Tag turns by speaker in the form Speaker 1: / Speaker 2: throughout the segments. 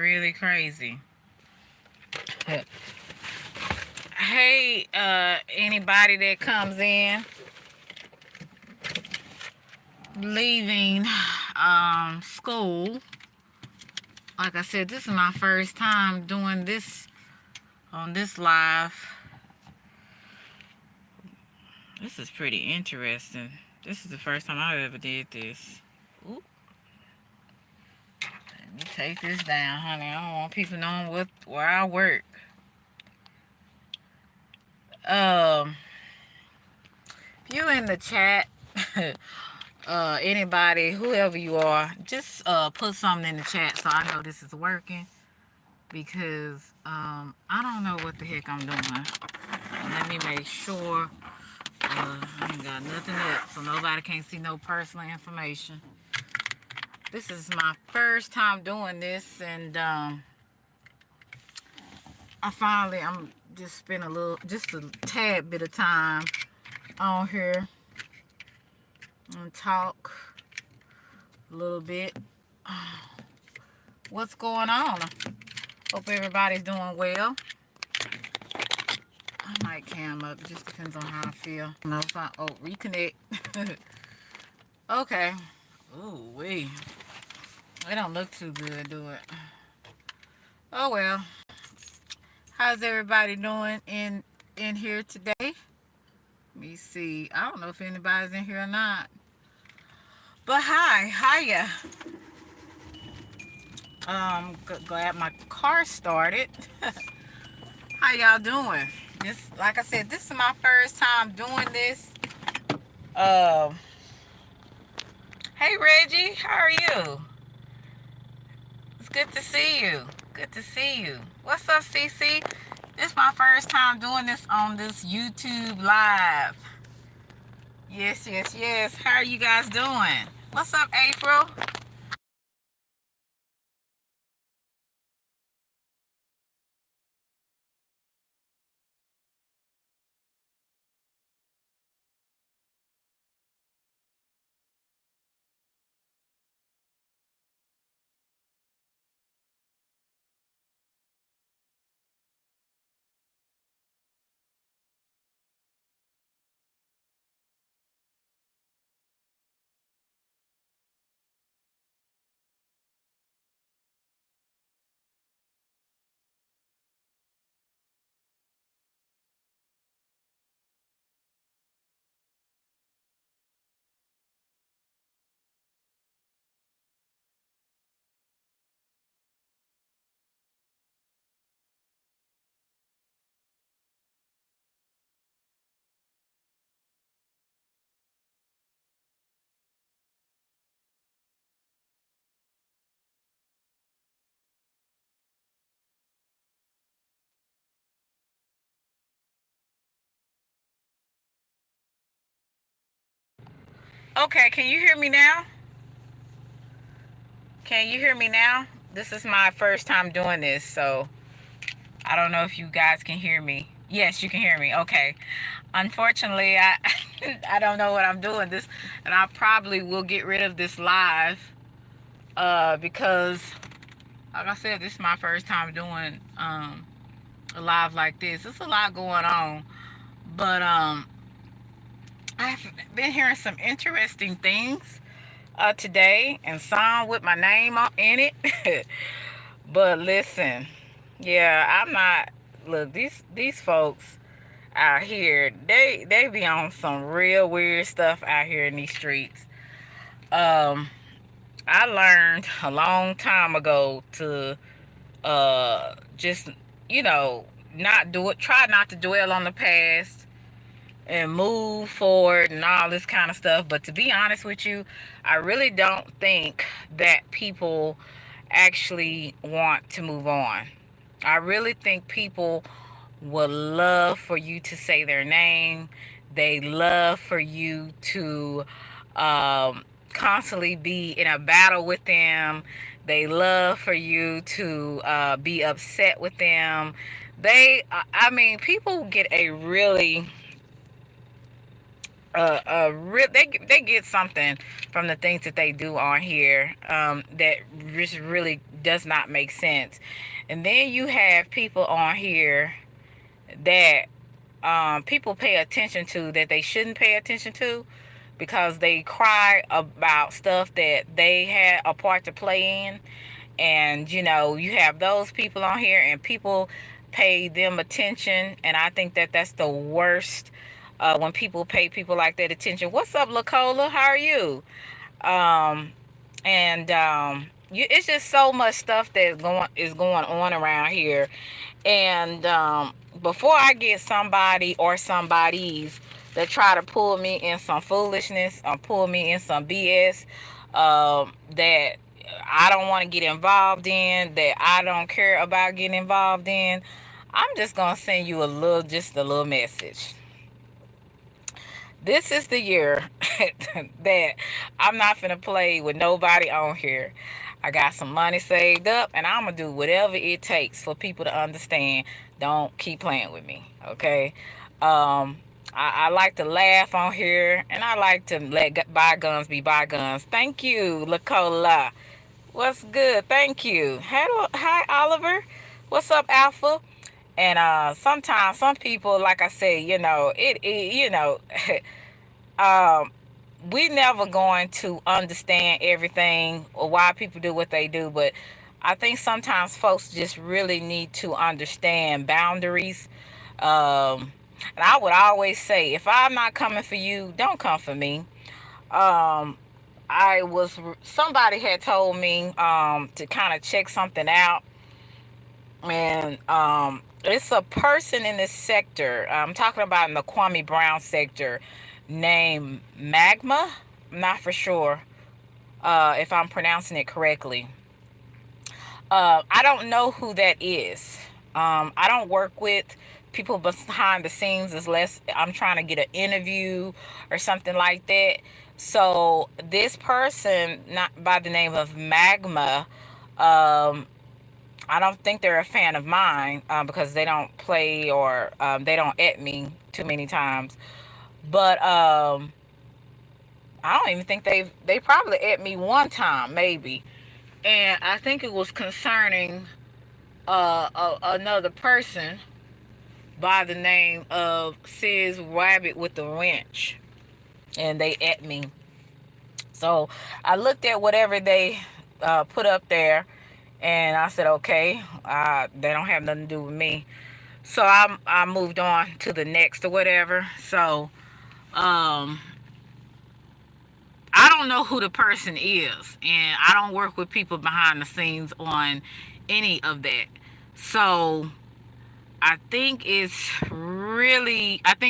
Speaker 1: really crazy. Hey, anybody that comes in, leaving school. Like I said, this is my first time doing this on this live. This is pretty interesting. This is the first time I ever did this. Ooh. Let me take this down, honey. I don't want people knowing where I work. If you in the chat, anybody, whoever you are, just put something in the chat so I know this is working, because I don't know what the heck I'm doing. Let me make sure I ain't got nothing up so nobody can't see no personal information. This is my first time doing this, and I'm just spend just a tad bit of time on here and talk a little bit. What's going on? Hope everybody's doing well. I might cam up. It just depends on how I feel. I don't know if reconnect. Okay. Ooh, wee. It don't look too good, do it? Oh well. How's everybody doing in here today? Let me see. I don't know if anybody's in here or not. But hiya. Glad my car started. How y'all doing? This, like I said, this is my first time doing this. Hey Reggie, how are you? It's good to see you. Good to see you. What's up, CC? This is my first time doing this on this YouTube live. Yes. How are you guys doing? What's up, April? Okay, can you hear me now? Can you hear me now? This is my first time doing this, so I don't know if you guys can hear me. Yes, you can hear me. Okay. Unfortunately, I I don't know what I'm doing this, and I probably will get rid of this live because, like I said, this is my first time doing a live like this. There's a lot going on, but I've been hearing some interesting things today, and some with my name in it. But listen, yeah, I'm not. Look, these folks out here, they be on some real weird stuff out here in these streets. I learned a long time ago to just, not do it. Try not to dwell on the past and move forward and all this kind of stuff. But to be honest with you, I really don't think that people actually want to move on. I really think people would love for you to say their name. They love for you to constantly be in a battle with them. They love for you to be upset with them. People get a really they get something from the things that they do on here that just really does not make sense. And then you have people on here that people pay attention to that they shouldn't pay attention to, because they cry about stuff that they had a part to play in. And you have those people on here, and people pay them attention, and I think that that's the worst. When people pay people like that attention. What's up, Lacola? How are you? um and it's just so much stuff that is going on around here. And before I get somebody or somebodies that try to pull me in some foolishness or pull me in some BS that I don't want to get involved in, that I don't care about getting involved in, I'm just gonna send you just a little message. This is the year that I'm not finna play with nobody on here. I got some money saved up, and I'm gonna do whatever it takes for people to understand. Don't keep playing with me, okay? I like to laugh on here, and I like to let bygones be bygones. Thank you, Lacola. What's good? Thank you. Hi, Oliver. What's up, Alpha? And sometimes some people, like I say, um, we never going to understand everything or why people do what they do, but I think sometimes folks just really need to understand boundaries. And I would always say, if I'm not coming for you, don't come for me. Um, somebody had told me to kind of check something out, and it's a person in this sector. I'm talking about in the Kwame Brown sector, named Magma. I'm not for sure if I'm pronouncing it correctly. I don't know who that is. I don't work with people behind the scenes unless I'm trying to get an interview or something like that. So this person, not by the name of Magma, um, I don't think they're a fan of mine because they don't play, or they don't at me too many times. But I don't even think they probably at me one time maybe, and I think it was concerning another person by the name of Sis Rabbit with the Wrench, and they at me. So I looked at whatever they put up there, and I said, okay, they don't have nothing to do with me. So I moved on to the next or whatever. So um, I don't know who the person is, and I don't work with people behind the scenes on any of that. So I think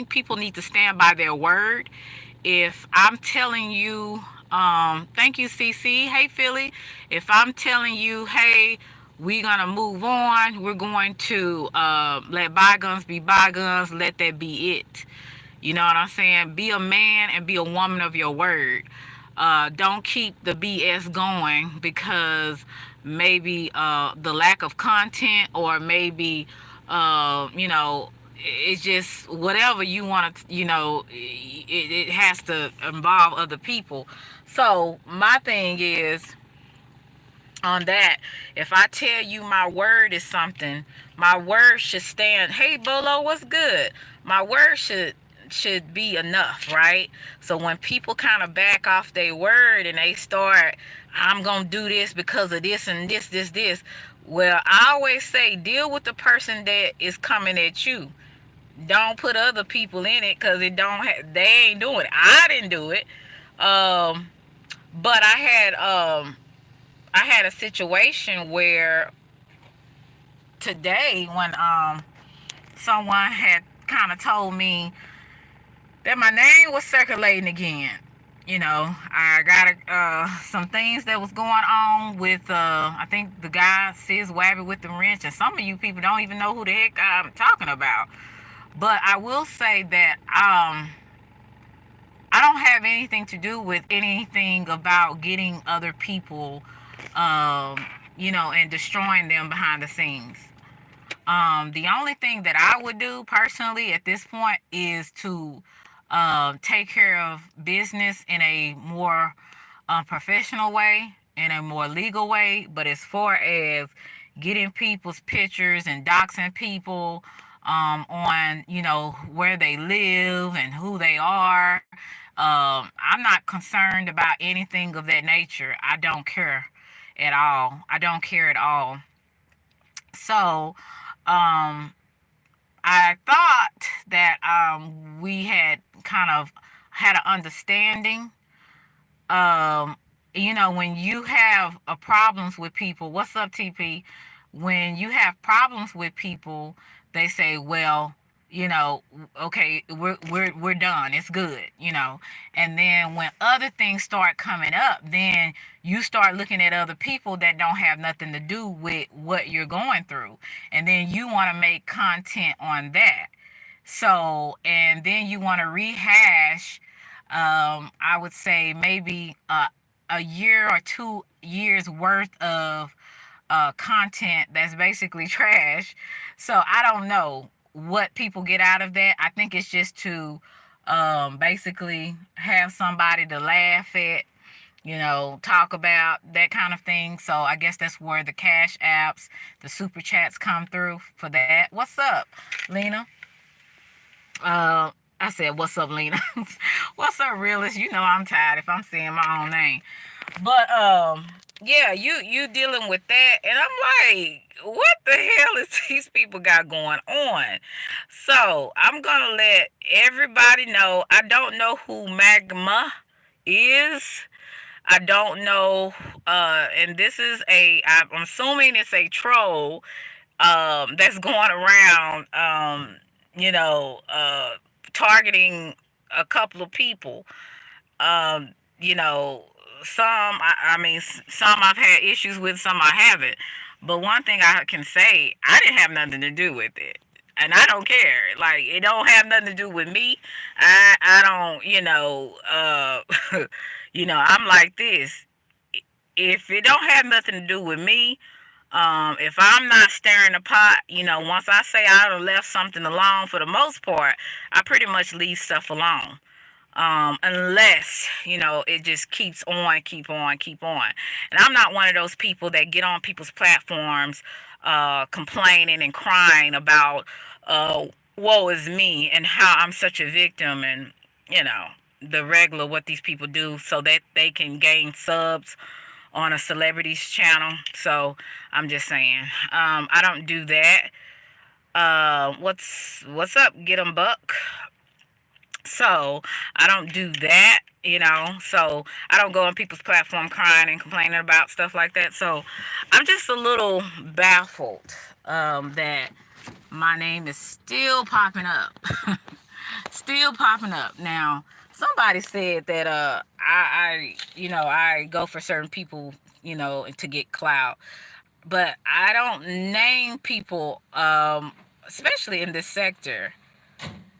Speaker 1: people need to stand by their word. If I'm telling you, thank you, CC. Hey, Philly. If I'm telling you, hey, we're going to move on, we're going to let bygones be bygones, let that be it. You know what I'm saying? Be a man and be a woman of your word. Don't keep the BS going because maybe the lack of content, or maybe, it's just whatever you want to, it has to involve other people. So my thing is, on that, if I tell you my word is something, my word should stand. Hey, Bolo, what's good? My word should be enough, right? So when people kind of back off their word and they start, I'm gonna do this because of this and this, well, I always say, deal with the person that is coming at you. Don't put other people in it, because they ain't doing it. I didn't do it. But I had a situation where today, when someone had kind of told me that my name was circulating again. I got some things that was going on with I think the guy Sis Wabbit with the Wrench, and some of you people don't even know who the heck I'm talking about. But I will say that I don't have anything to do with anything about getting other people, and destroying them behind the scenes. The only thing that I would do personally at this point is to take care of business in a more professional way. in a more legal way, but as far as getting people's pictures and doxing people on, where they live and who they are, I'm not concerned about anything of that nature. I don't care at all. I don't care at all. So, um, I thought that we had kind of had an understanding. um when you have problems with people, what's up, TP? When you have problems with people, they say, well, okay, we're done, it's good. And then when other things start coming up, then you start looking at other people that don't have nothing to do with what you're going through, and then you want to make content on that. So, and then you want to rehash, I would say maybe a year or 2 years worth of content that's basically trash. So I don't know what people get out of that. I think it's just to basically have somebody to laugh at, talk about that kind of thing. So I guess that's where the cash apps, the super chats come through for that. What's up, Lena? I said, "What's up, Lena?" What's up, realist? I'm tired if I'm saying my own name. But yeah, you dealing with that, and I'm like, what the hell is these people got going on? So I'm gonna let everybody know. I don't know who Magma is. I don't know, and this is I'm assuming it's a troll that's going around, you know, uh, targeting a couple of people. Um, you know, I mean, some I've had issues with, some I haven't. But one thing I can say, I didn't have nothing to do with it. And I don't care. Like, it don't have nothing to do with me. I don't, I'm like this. If it don't have nothing to do with me, if I'm not stirring the pot, once I say I done left something alone, for the most part, I pretty much leave stuff alone. Unless, it just keeps on, keep on, keep on. And I'm not one of those people that get on people's platforms complaining and crying about, woe is me and how I'm such a victim, and, you know, the regular what these people do so that they can gain subs on a celebrity's channel. So I'm just saying, I don't do that. What's up? Get 'em Buck. So I don't do that. So I don't go on people's platform crying and complaining about stuff like that. So I'm just a little baffled that my name is still popping up. Still popping up. Now, somebody said that I go for certain people, to get clout. But I don't name people, especially in this sector.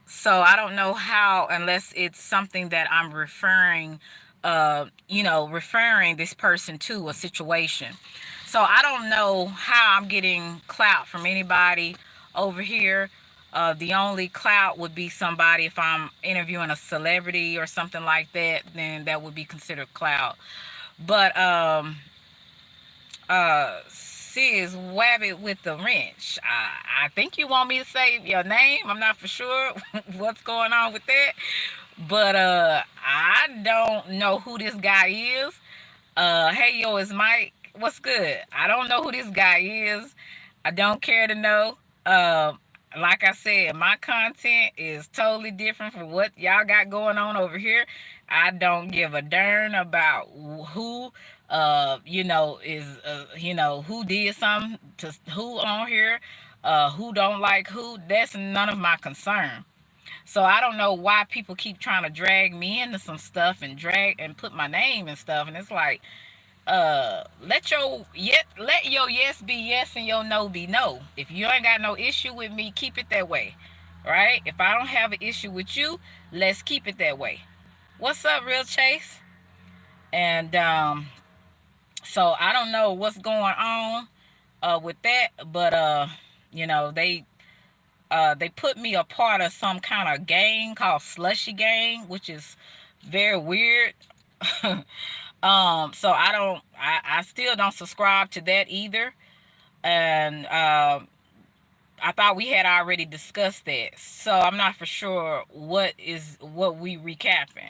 Speaker 1: So I don't know how, unless it's something that I'm referring this person to a situation. So I don't know how I'm getting clout from anybody over here. The only clout would be somebody, if I'm interviewing a celebrity or something like that, then that would be considered clout. But Sis Wabbit with the wrench. I think you want me to say your name. I'm not for sure what's going on with that. But I don't know who this guy is. Hey yo, it's Mike. What's good? I don't know who this guy is. I don't care to know. Like I said, my content is totally different from what y'all got going on over here. I don't give a darn about who, is, who did something to who on here, who don't like who. That's none of my concern. So I don't know why people keep trying to drag me into some stuff and drag and put my name and stuff. And it's like, let your yes be yes and your no be no. If you ain't got no issue with me, keep it that way. Right? If I don't have an issue with you, let's keep it that way. What's up, Real Chase? And so I don't know what's going on with that, but they put me a part of some kind of gang called Slushy Gang, which is very weird. So I still don't subscribe to that either. And I thought we had already discussed that. So I'm not for sure what we recapping,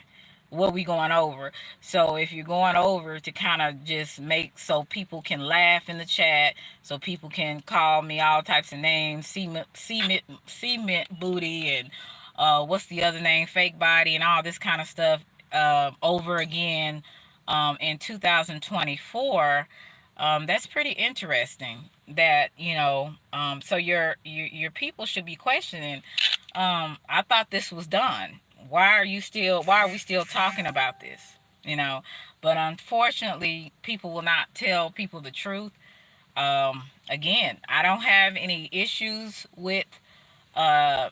Speaker 1: what we going over. So if you're going over to kind of just make so people can laugh in the chat, so people can call me all types of names, cement booty, and what's the other name, fake body, and all this kind of stuff over again in 2024. That's pretty interesting. That so your people should be questioning. I thought this was done. Why are we still talking about this? But unfortunately, people will not tell people the truth. Again, I don't have any issues with uh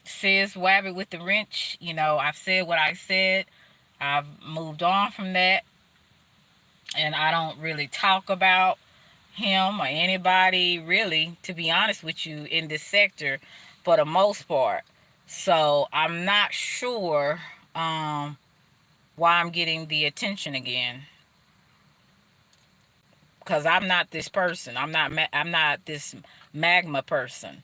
Speaker 1: Sis Wabbit with the wrench. I've said what I said. I've moved on from that, and I don't really talk about him or anybody really, to be honest with you, in this sector for the most part. So I'm not sure why I'm getting the attention again, because I'm not this person. I'm not this magma person.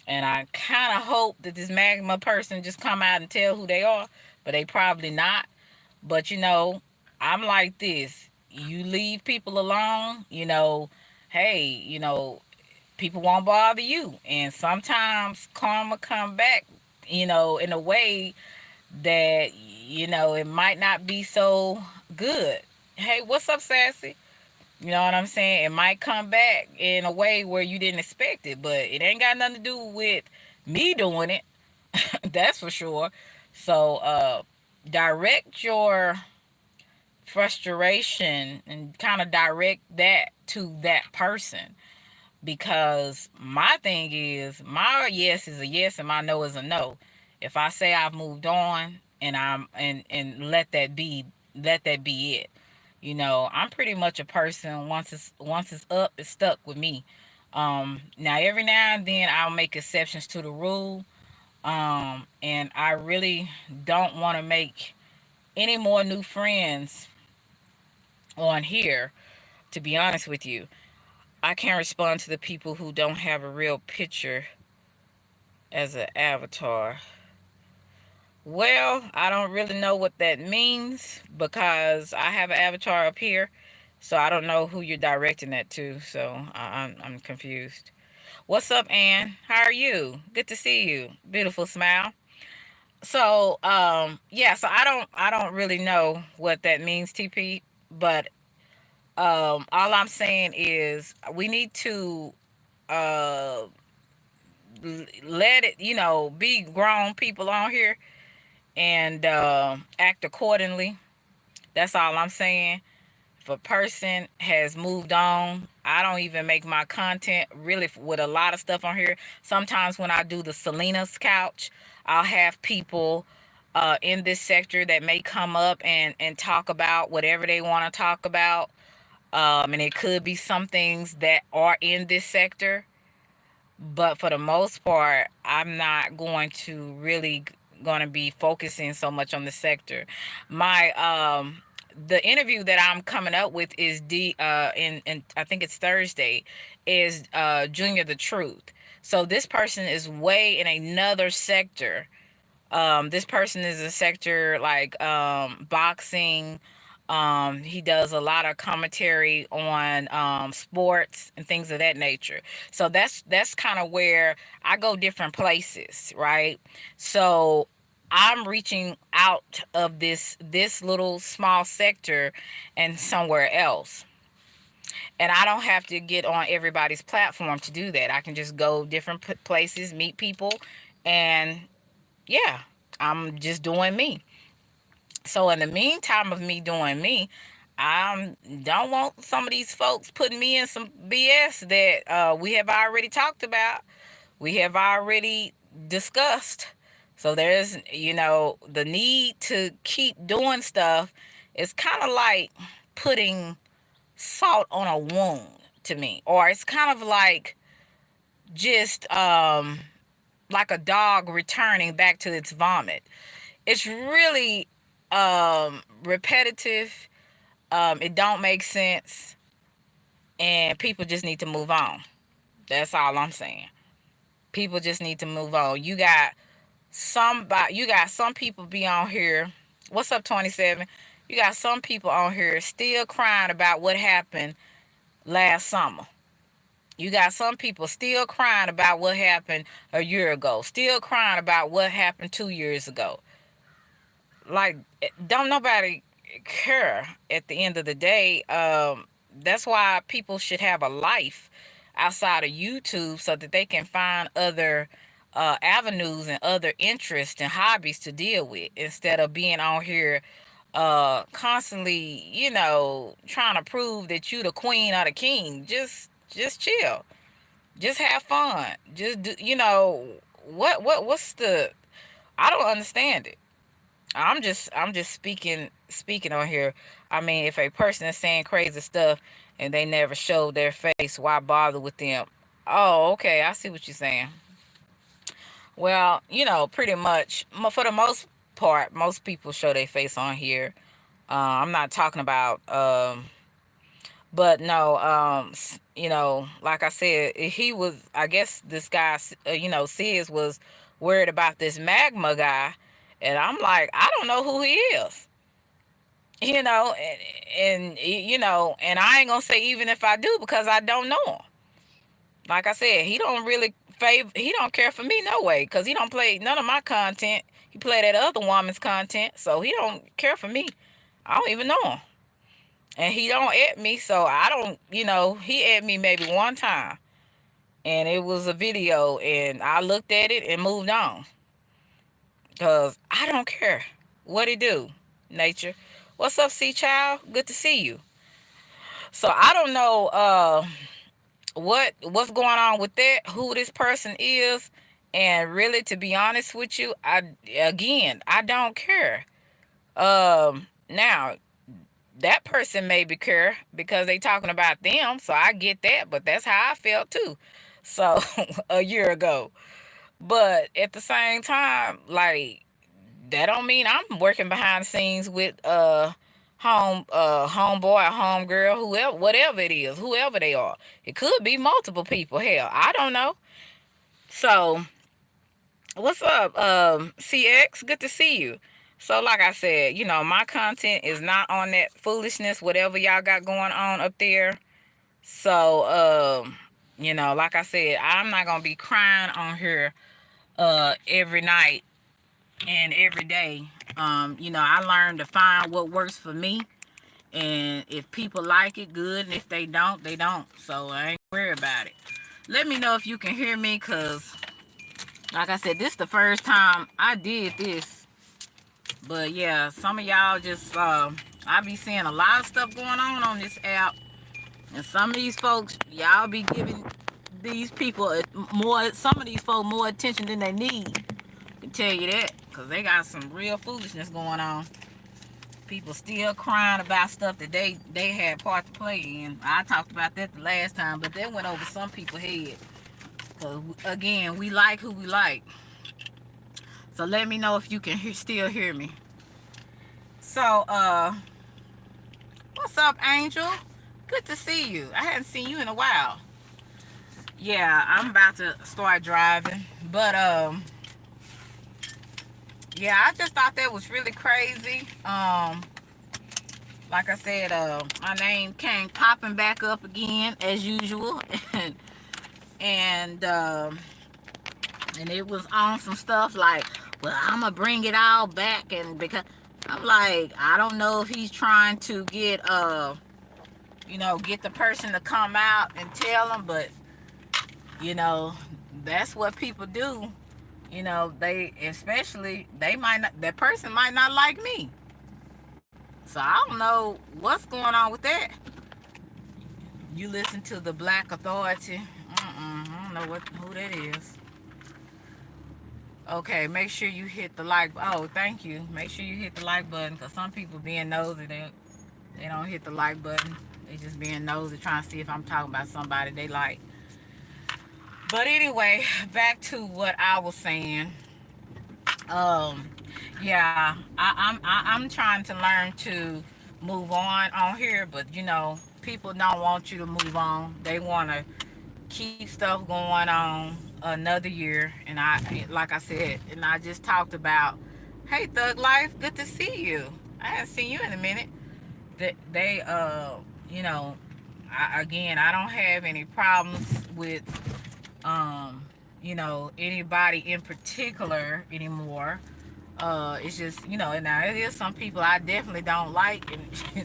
Speaker 1: And I kind of hope that this magma person just come out and tell who they are, but they probably not. But I'm like this. You leave people alone, hey, people won't bother you. And sometimes karma come back, in a way that, it might not be so good. Hey, what's up, Sassy? You know what I'm saying? It might come back in a way where you didn't expect it, but it ain't got nothing to do with me doing it. That's for sure. So direct your frustration and kind of direct that to that person, because my thing is, my yes is a yes and my no is a no. If I say I've moved on, and let that be it. I'm pretty much a person, once it's up, it's stuck with me. Now every now and then I'll make exceptions to the rule. And I really don't want to make any more new friends on here, to be honest with you. I can't respond to the people who don't have a real picture as an avatar. Well, I don't really know what that means, because I have an avatar up here. So I don't know who you're directing that to. So I'm confused. What's up, Ann? How are you? Good to see you. Beautiful smile. So yeah, so I don't really know what that means, TP, but all I'm saying is we need to uh let it, be grown people on here, and act accordingly. That's all I'm saying. If a person has moved on, I don't even make my content really with a lot of stuff on here. Sometimes when I do the Selena's couch, I'll have people in this sector that may come up and talk about whatever they want to talk about. And it could be some things that are in this sector, but for the most part, I'm not going to really going to be focusing so much on the sector. My the interview that I'm coming up with is in I think it's Thursday, is Junior the Truth. So this person is way in another sector. This person is a sector like boxing. He does a lot of commentary on sports and things of that nature. So that's kind of where I go different places, right? So I'm reaching out of this little small sector and somewhere else. And I don't have to get on everybody's platform to do that. I can just go different places, meet people, and yeah, I'm just doing me. So in the meantime of me doing me, I don't want some of these folks putting me in some BS that we have already talked about. We have already discussed. So there's, the need to keep doing stuff is kind of like putting salt on a wound to me. Or it's kind of like just like a dog returning back to its vomit. It's really repetitive. It don't make sense, and people just need to move on. That's all I'm saying. People just need to move on. You got some people be on here. What's up, 27? You got some people on here still crying about what happened last summer. You got some people still crying about what happened a year ago, still crying about what happened 2 years ago. Like, don't nobody care at the end of the day. That's why people should have a life outside of YouTube so that they can find other avenues and other interests and hobbies to deal with instead of being on here constantly, trying to prove that you the queen or the king. Just chill. Just have fun. Just do, what's the I don't understand it. I'm just speaking on here. I mean, if a person is saying crazy stuff and they never show their face, why bother with them? Oh, okay, I see what you're saying. Well, pretty much for the most part, most people show their face on here. I'm not talking about but no, like I said, he was, I guess this guy, Sis was worried about this magma guy. And I'm like, I don't know who he is, and I ain't gonna say even if I do, because I don't know him. Like I said, he don't really he don't care for me no way, because he don't play none of my content. He play that other woman's content, so he don't care for me. I don't even know him. And he don't at me, so I don't, he at me maybe one time. And it was a video, and I looked at it and moved on. Because I don't care what he do, nature. What's up, C Child? Good to see you. So I don't know what's going on with that, who this person is. And really, to be honest with you, I don't care. Now, that person maybe care because they talking about them, so I get that, but that's how I felt too. So a year ago. But at the same time, like, that don't mean I'm working behind the scenes with homeboy or homegirl, whoever, whatever it is, whoever they are. It could be multiple people. Hell, I don't know. So what's up, CX? Good to see you. So like I said, my content is not on that foolishness, whatever y'all got going on up there. So like I said, I'm not gonna be crying on here every night and every day. I learned to find what works for me. And if people like it, good. And if they don't, they don't. So I ain't worried about it. Let me know if you can hear me, because like I said, this is the first time I did this. But yeah, some of y'all just, I be seeing a lot of stuff going on this app. And some of these folks, y'all be giving these people some of these folks more attention than they need. I can tell you that, because they got some real foolishness going on. People still crying about stuff that they had part to play in. I talked about that the last time, but that went over some people's head. Because, again, we like who we like. So let me know if you can still hear me. So, what's up, Angel? Good to see you. I hadn't seen you in a while. Yeah, I'm about to start driving. But, yeah, I just thought that was really crazy. Like I said, my name came popping back up again as usual. and it was on some stuff like, well, I'm gonna bring it all back. And because I'm like, I don't know if he's trying to get get the person to come out and tell them, but that's what people do. That person might not like me. So I don't know what's going on with that. You listen to the Black Authority. I don't know who that is. Okay, make sure you hit the like. Oh, thank you. Make sure you hit the like button, because some people being nosy, they don't hit the like button. They just being nosy, trying to see if I'm talking about somebody they like. But anyway, back to what I was saying. Yeah, I'm trying to learn to move on here, but people don't want you to move on. They want to keep stuff going on another year. And like I said, and I just talked about, hey, Thug Life, good to see you. I haven't seen you in a minute. They you know, again, I don't have any problems with um, anybody in particular anymore. It's just, and now it is some people I definitely don't like, and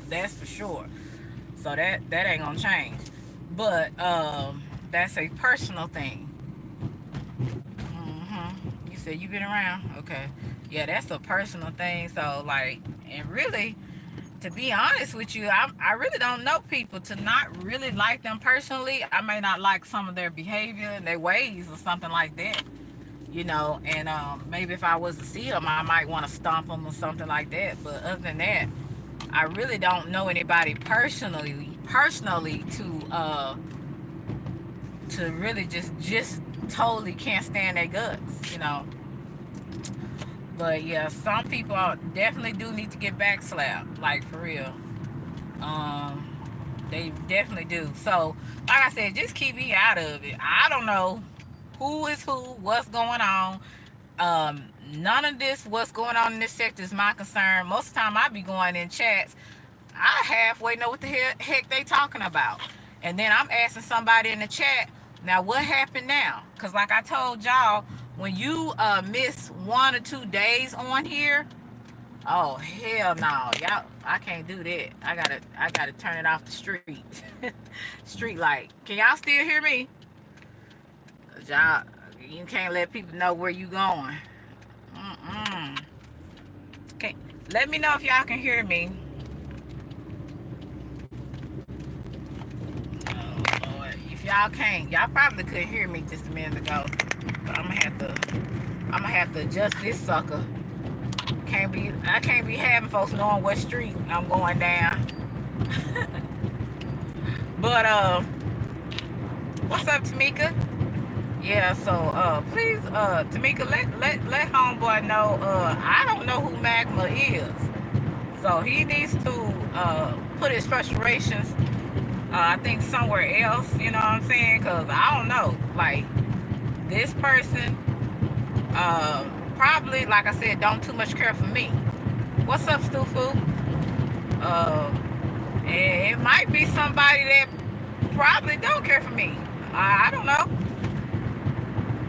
Speaker 1: that's for sure. So that ain't gonna change. But that's a personal thing. You said you been around, okay? Yeah, that's a personal thing. So like, and really, to be honest with you, I really don't know people to not really like them personally. I may not like some of their behavior and their ways or something like that, and maybe if I was to see them, I might want to stomp them or something like that. But other than that, I really don't know anybody personally to really just totally can't stand their guts. But yeah, some people definitely do need to get back slapped, like for real. Um, they definitely do. So, like I said, just keep me out of it. I don't know who is who, what's going on. None of this, what's going on in this sector, is my concern. Most of the time, I be going in chats. I halfway know what the heck they talking about, and then I'm asking somebody in the chat, now what happened now? Because like I told y'all, when you miss 1 or 2 days on here, oh hell no, y'all! I can't do that. I gotta turn it off the street, street light. Can y'all still hear me? 'Cause y'all, you can't let people know where you going. Mm-mm. Okay, let me know if y'all can hear me. Oh Lord, if y'all can't, y'all probably couldn't hear me just a minute ago. But I'm gonna have to adjust this sucker. I can't be having folks knowing what street I'm going down. But what's up, Tamika? Yeah, so please, Tamika, let homeboy know. I don't know who Magma is, so he needs to put his frustrations, I think, somewhere else. You know what I'm saying? Cause I don't know, like this person, probably, like I said, don't too much care for me. What's up, Stufu? Uh, and it might be somebody that probably don't care for me. I don't know.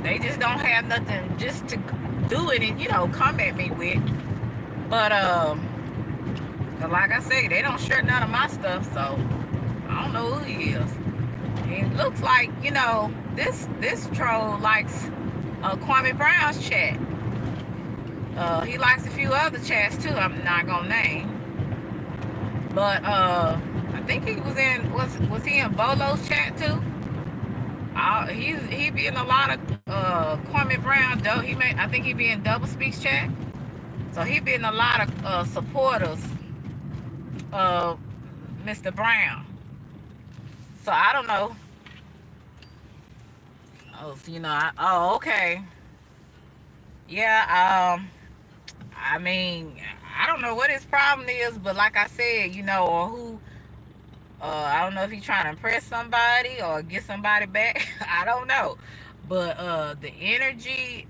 Speaker 1: They just don't have nothing just to do it and come at me with. But like I say, they don't share none of my stuff, so I don't know who he is. It looks like this troll likes Kwame Brown's chat. He likes a few other chats too. I'm not gonna name, but I think he was he in Bolo's chat too? He be in a lot of Kwame Brown. I think he be in Double Speaks chat. So he be in a lot of supporters of Mr. Brown. So I don't know. Oh, so, okay. Yeah. I mean, I don't know what his problem is, but like I said, or who. I don't know if he's trying to impress somebody or get somebody back. I don't know. But the energy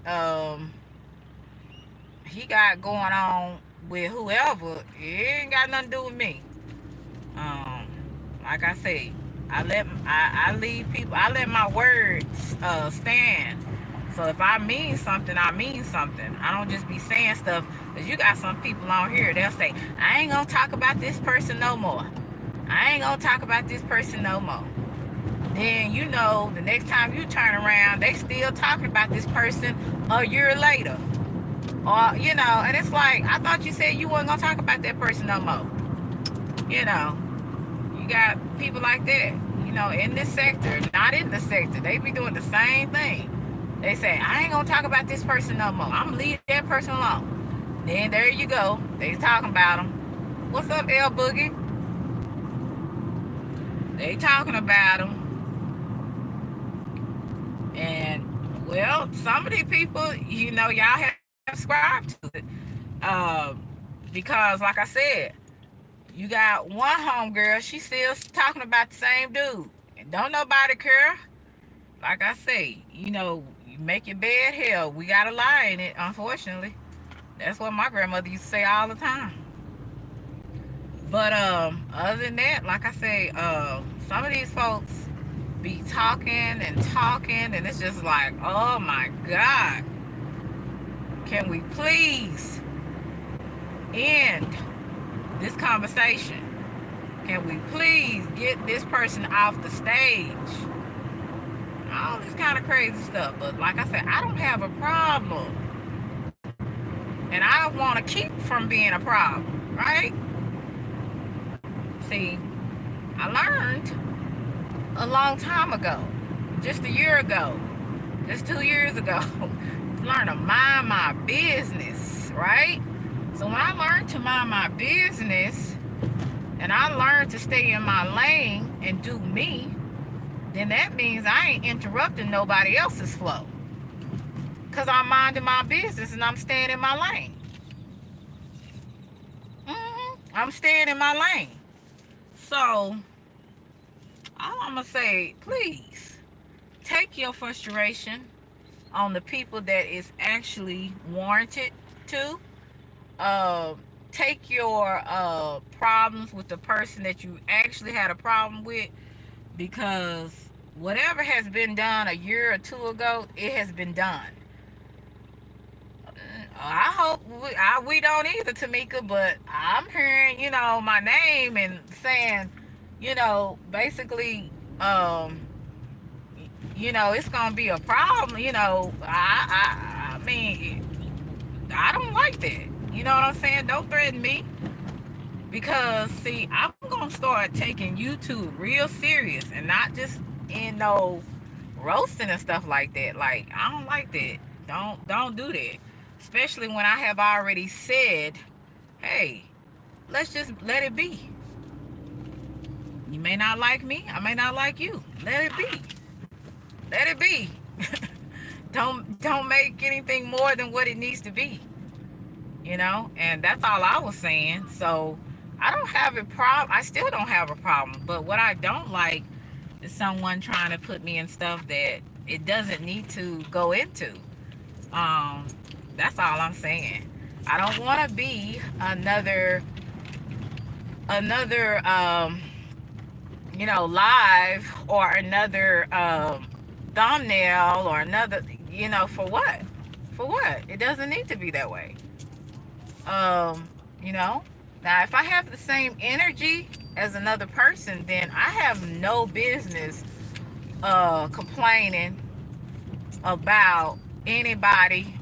Speaker 1: he got going on with whoever, it ain't got nothing to do with me. Um, like I say, I leave people. I let my words stand. So if I mean something, I mean something. I don't just be saying stuff. Cause you got some people on here, they'll say, I ain't gonna talk about this person no more. I ain't gonna talk about this person no more. Then the next time you turn around, they still talking about this person a year later. Or and it's like, I thought you said you wasn't gonna talk about that person no more. You know, you got people like that, in this sector, not in the sector. They be doing the same thing. They say, I ain't gonna talk about this person no more. I'm gonna leave that person alone. Then there you go. They talking about them. What's up, L Boogie? They talking about them. And well, some of these people, y'all have subscribed to it. Um, because like I said, you got one homegirl, she still talking about the same dude. And don't nobody care. Like I say, you make your bed, hell, we gotta lie in it, unfortunately. That's what my grandmother used to say all the time. But other than that, like I say, some of these folks be talking and talking, and it's just like, oh my God, can we please end this conversation? Can we please get this person off the stage? All this kind of crazy stuff. But like I said, I don't have a problem, and I don't want to keep from being a problem, right? See, I learned a long time ago, just a year ago, just 2 years ago, to learn to mind my business, right? So when I learned to mind my business and I learned to stay in my lane and do me, then that means I ain't interrupting nobody else's flow. Because I'm minding my business and I'm staying in my lane. I'm staying in my lane. So, all I'm going to say, please take your frustration on the people that is actually warranted to. Uh, take your problems with the person that you actually had a problem with, because whatever has been done a year or two ago, it has been done. I hope we don't either, Tamika, but I'm hearing, my name and saying, basically, it's gonna be a problem. I mean, I don't like that. You know what I'm saying? Don't threaten me, because see, I'm gonna start taking YouTube real serious and not just in no roasting and stuff like that. Like, I don't like that. Don't do that. Especially when I have already said, hey, let's just let it be. You may not like me, I may not like you. Let it be. Let it be. Don't make anything more than what it needs to be. And that's all I was saying. So I don't have a problem. I still don't have a problem. But what I don't like is someone trying to put me in stuff that it doesn't need to go into. Um, that's all I'm saying. I don't want to be another live, or another thumbnail, or another, for what? For what? It doesn't need to be that way. Um, you know. Now, if I have the same energy as another person, then I have no business complaining about anybody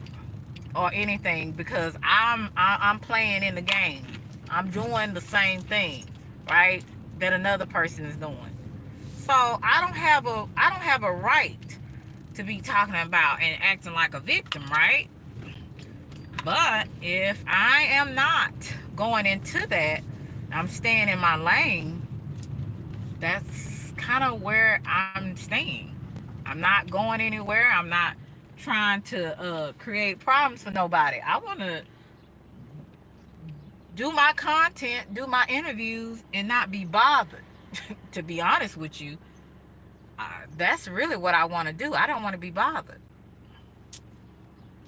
Speaker 1: or anything, because I'm playing in the game. I'm doing the same thing, right? That another person is doing. So I don't have a right to be talking about and acting like a victim, right? But if I am not going into that, I'm staying in my lane, that's kind of where I'm staying. I'm not going anywhere. I'm not trying to create problems for nobody. I want to do my content, do my interviews, and not be bothered. To be honest with you, that's really what I want to do. I don't want to be bothered.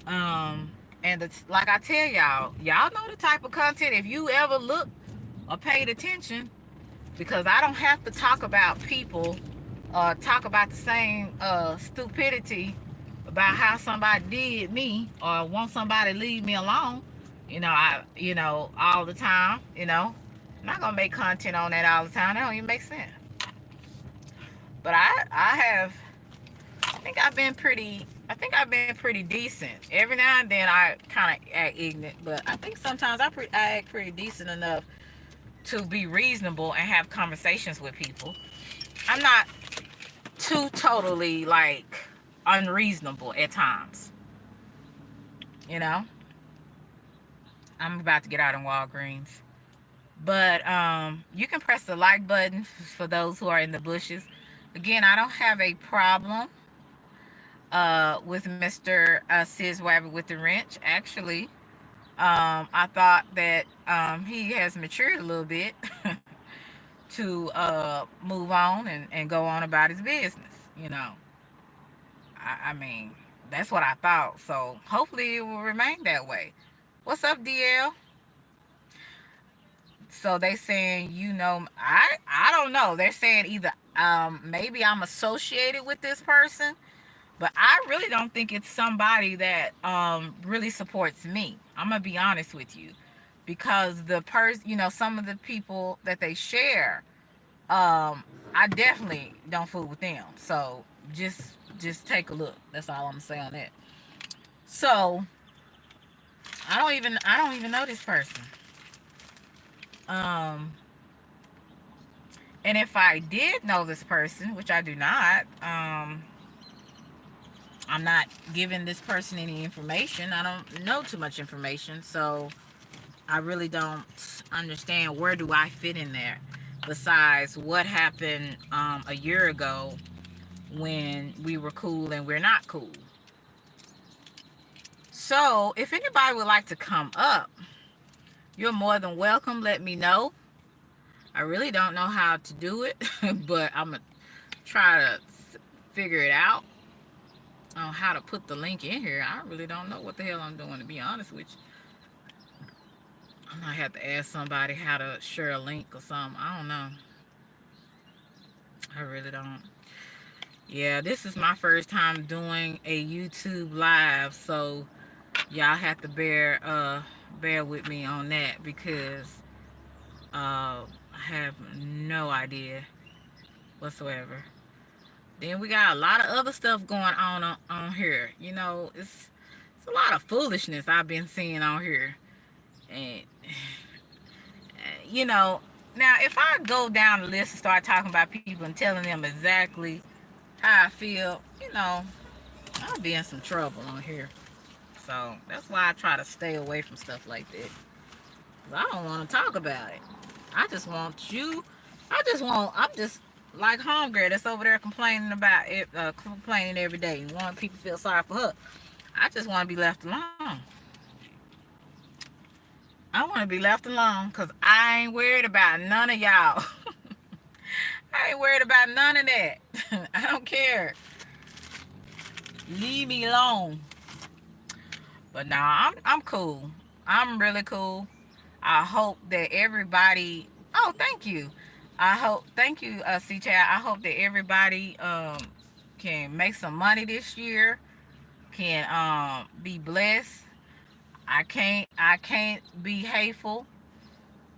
Speaker 1: Um, and it's like I tell y'all know the type of content. If you ever look or paid attention, because I don't have to talk about people or talk about the same stupidity about how somebody did me or want somebody to leave me alone. All the time. I'm not gonna make content on that all the time. That don't even make sense. But I have. I think I've been pretty decent. Every now and then I kind of act ignorant, but I think sometimes I act pretty decent enough to be reasonable and have conversations with people. I'm not too totally like unreasonable at times. You know, I'm about to get out in Walgreens, but you can press the like button for those who are in the bushes. Again, I don't have a problem with Mr. Sis Wabbit with the wrench. Actually, I thought that he has matured a little bit to move on and go on about his business. You know, I mean, that's what I thought. So hopefully it will remain that way. What's up, DL? So they saying, I don't know. They're saying either maybe I'm associated with this person, but I really don't think it's somebody that really supports me. I'm gonna be honest with you, because the person, some of the people that they share, I definitely don't fool with them. So just take a look. That's all I'm gonna say on that. So I don't even know this person. Um, and if I did know this person, which I do not, I'm not giving this person any information. I don't know too much information, so I really don't understand where do I fit in there. Besides what happened a year ago when we were cool and we're not cool. So if anybody would like to come up, you're more than welcome. Let me know. I really don't know how to do it, but I'm gonna try to figure it out on how to put the link in here. I really don't know what the hell I'm doing, to be honest with you. I might have to ask somebody how to share a link or something. I don't know. I really don't. Yeah, this is my first time doing a YouTube live, so y'all have to bear with me on that, because I have no idea whatsoever. Then we got a lot of other stuff going on here. It's a lot of foolishness I've been seeing on here. And you know, now if I go down the list and start talking about people and telling them exactly how I feel, I'll be in some trouble on here. So that's why I try to stay away from stuff like that. 'Cause I don't want to talk about it. I just want you. I'm just like homegirl that's over there complaining about it, complaining every day. And wanting people to feel sorry for her. I just want to be left alone. I want to be left alone because I ain't worried about none of y'all. I ain't worried about none of that. I don't care. Leave me alone. But nah, I'm cool. I'm really cool. I hope that everybody. Oh, thank you. Thank you, C Chat. I hope that everybody can make some money this year. Can be blessed. I can't be hateful.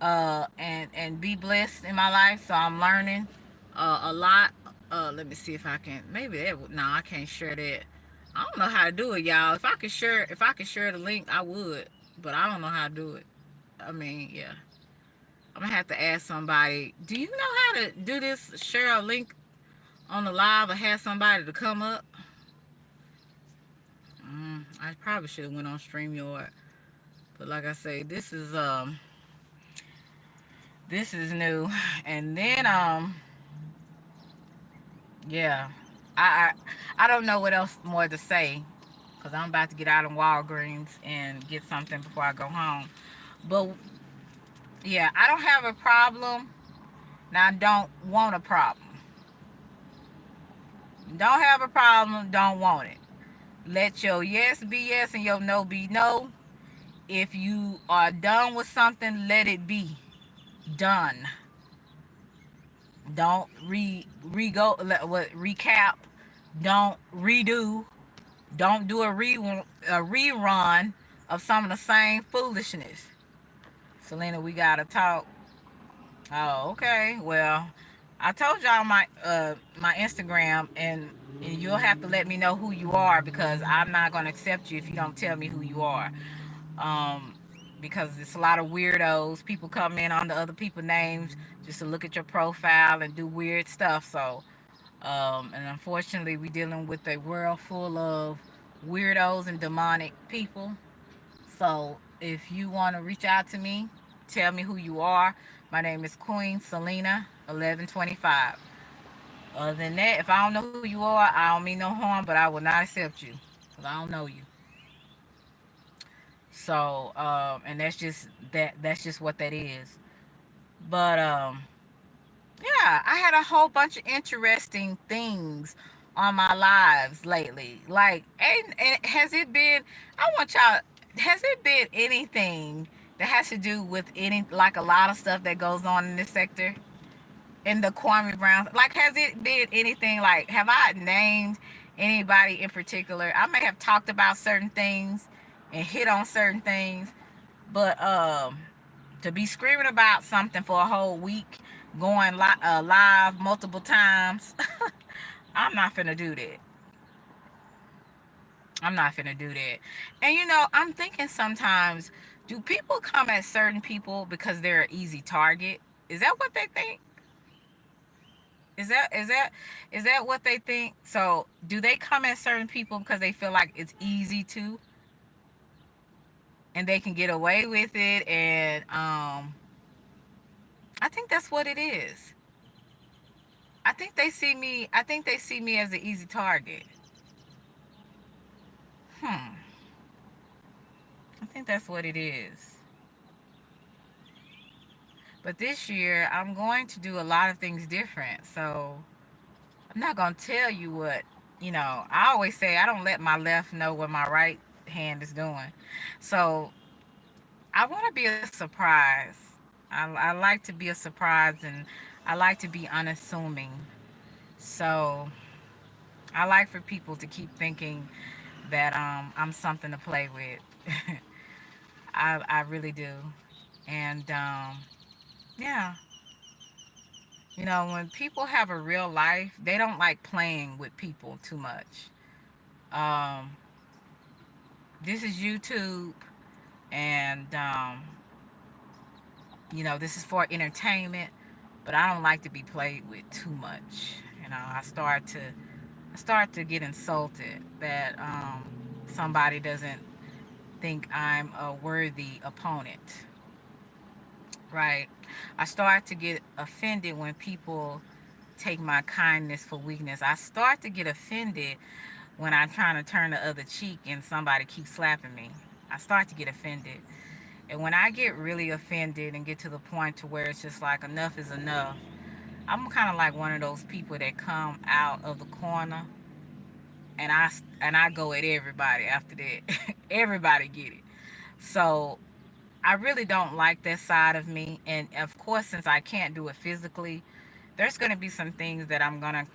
Speaker 1: And be blessed in my life. So I'm learning a lot. Let me see if I can. Maybe that would. No, I can't share that. I don't know how to do it, y'all. If I could share the link, I would, but I don't know how to do it. I mean, yeah, I'm gonna have to ask somebody. Do you know how to do this? Share a link on the live or have somebody to come up? I probably should have went on StreamYard, but like I say, this is new, and then yeah, I I don't know what else more to say because I'm about to get out of Walgreens and get something before I go home. But yeah, I don't have a problem. Now I don't want a problem. Don't have a problem. Don't want it. Let your yes be yes and your no be no. If you are done with something, let it be done. Don't what recap. Don't redo. Don't do a rerun of some of the same foolishness. Selena, we gotta talk. Oh, okay. Well, I told y'all my Instagram, and you'll have to let me know who you are, because I'm not gonna accept you if you don't tell me who you are. Um, because it's a lot of weirdos. People come in under other people's names just to look at your profile and do weird stuff. So, and unfortunately, we're dealing with a world full of weirdos and demonic people. So if you want to reach out to me, tell me who you are. My name is Queen Selena 1125. Other than that, if I don't know who you are, I don't mean no harm, but I will not accept you because I don't know you. So and that's just what that is. But yeah, I had a whole bunch of interesting things on my lives lately. Like, and has it been? I want y'all. Has it been anything that has to do with any, like, a lot of stuff that goes on in this sector, in the Kwame Brown? Like, has it been anything? Like, have I named anybody in particular? I may have talked about certain things and hit on certain things, but to be screaming about something for a whole week, going live multiple times, I'm not finna do that. I'm not finna do that. And I'm thinking sometimes, do people come at certain people because they're an easy target? Is that what they think? Is that what they think? So do they come at certain people because they feel like it's easy to, and they can get away with it? And I think that's what it is. I think they see me as an easy target. Hmm. I think that's what it is. But this year I'm going to do a lot of things different. So I'm not gonna tell you what, I always say I don't let my left know what my right hand is doing. So I wanna be a surprise. I like to be a surprise, and I like to be unassuming. So I like for people to keep thinking that I'm something to play with. I really do. And yeah, when people have a real life, they don't like playing with people too much. Um, this is YouTube, and this is for entertainment, but I don't like to be played with too much. I start to get insulted that somebody doesn't think I'm a worthy opponent, right? I start to get offended when people take my kindness for weakness. I start to get offended when I'm trying to turn the other cheek and somebody keeps slapping me. I start to get offended. And when I get really offended and get to the point to where it's just like enough is enough, I'm kind of like one of those people that come out of the corner, and I go at everybody after that. Everybody get it. So I really don't like that side of me. And of course, since I can't do it physically, there's going to be some things that I'm going to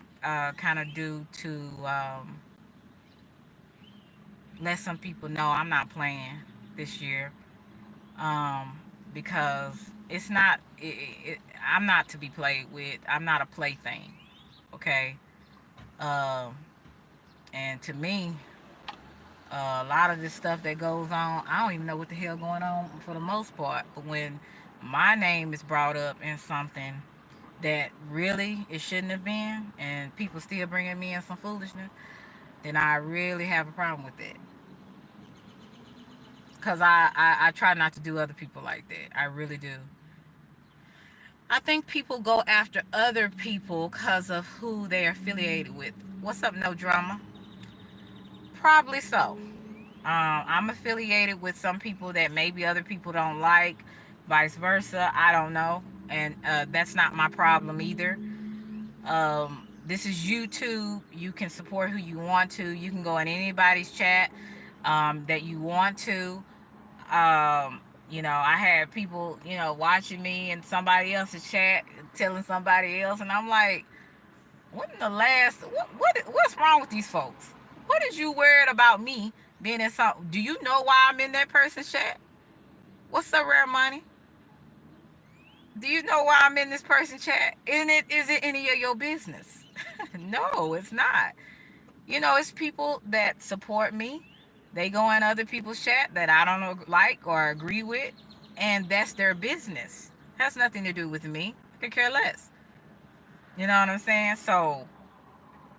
Speaker 1: kind of do to let some people know I'm not playing this year, because I'm not to be played with. I'm not a plaything. Okay. Um, and to me, a lot of this stuff that goes on, I don't even know what the hell going on for the most part. But when my name is brought up in something that really it shouldn't have been, and people still bringing me in some foolishness, then I really have a problem with it. Because I try not to do other people like that. I really do. I think people go after other people because of who they're affiliated with. What's up, no drama? Probably so. I'm affiliated with some people that maybe other people don't like, vice versa. I don't know. And that's not my problem either. This is YouTube. You can support who you want to. You can go in anybody's chat that you want to. I had people, watching me in somebody else's chat, telling somebody else, and I'm like, when the last, what's wrong with these folks? What is you worried about me being in some? Do you know why I'm in that person's chat? What's up, Rare Money? Do you know why I'm in this person's chat? Is it any of your business? No, it's not. It's people that support me. They go in other people's chat that I don't know, like or agree with, and that's their business. Has nothing to do with me. I could care less. You know what I'm saying? So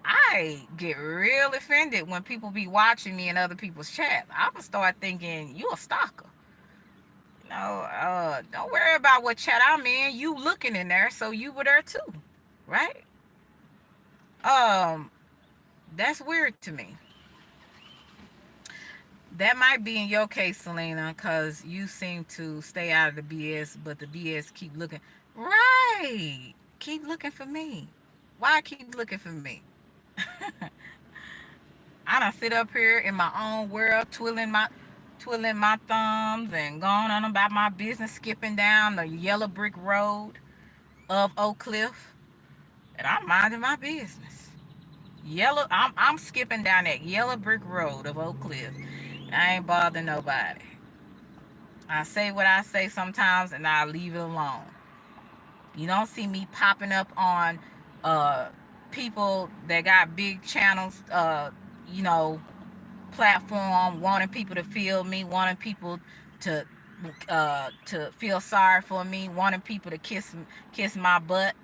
Speaker 1: I get real offended when people be watching me in other people's chat. I'm gonna start thinking you a stalker. Don't worry about what chat I'm in. You looking in there, so you were there too, right? Um, that's weird to me. That might be in your case, Selena, because you seem to stay out of the BS, but the BS keep looking. Right. Keep looking for me. Why keep looking for me? I done sit up here in my own world, twiddling my thumbs and going on about my business, skipping down the yellow brick road of Oak Cliff, and I'm minding my business. I'm skipping down that yellow brick road of Oak Cliff. I ain't bothering nobody. I say what I say sometimes, and I leave it alone. You don't see me popping up on uh people that got big channels, you know, platform, wanting people to feel me, wanting people to to feel sorry for me, wanting people to kiss my butt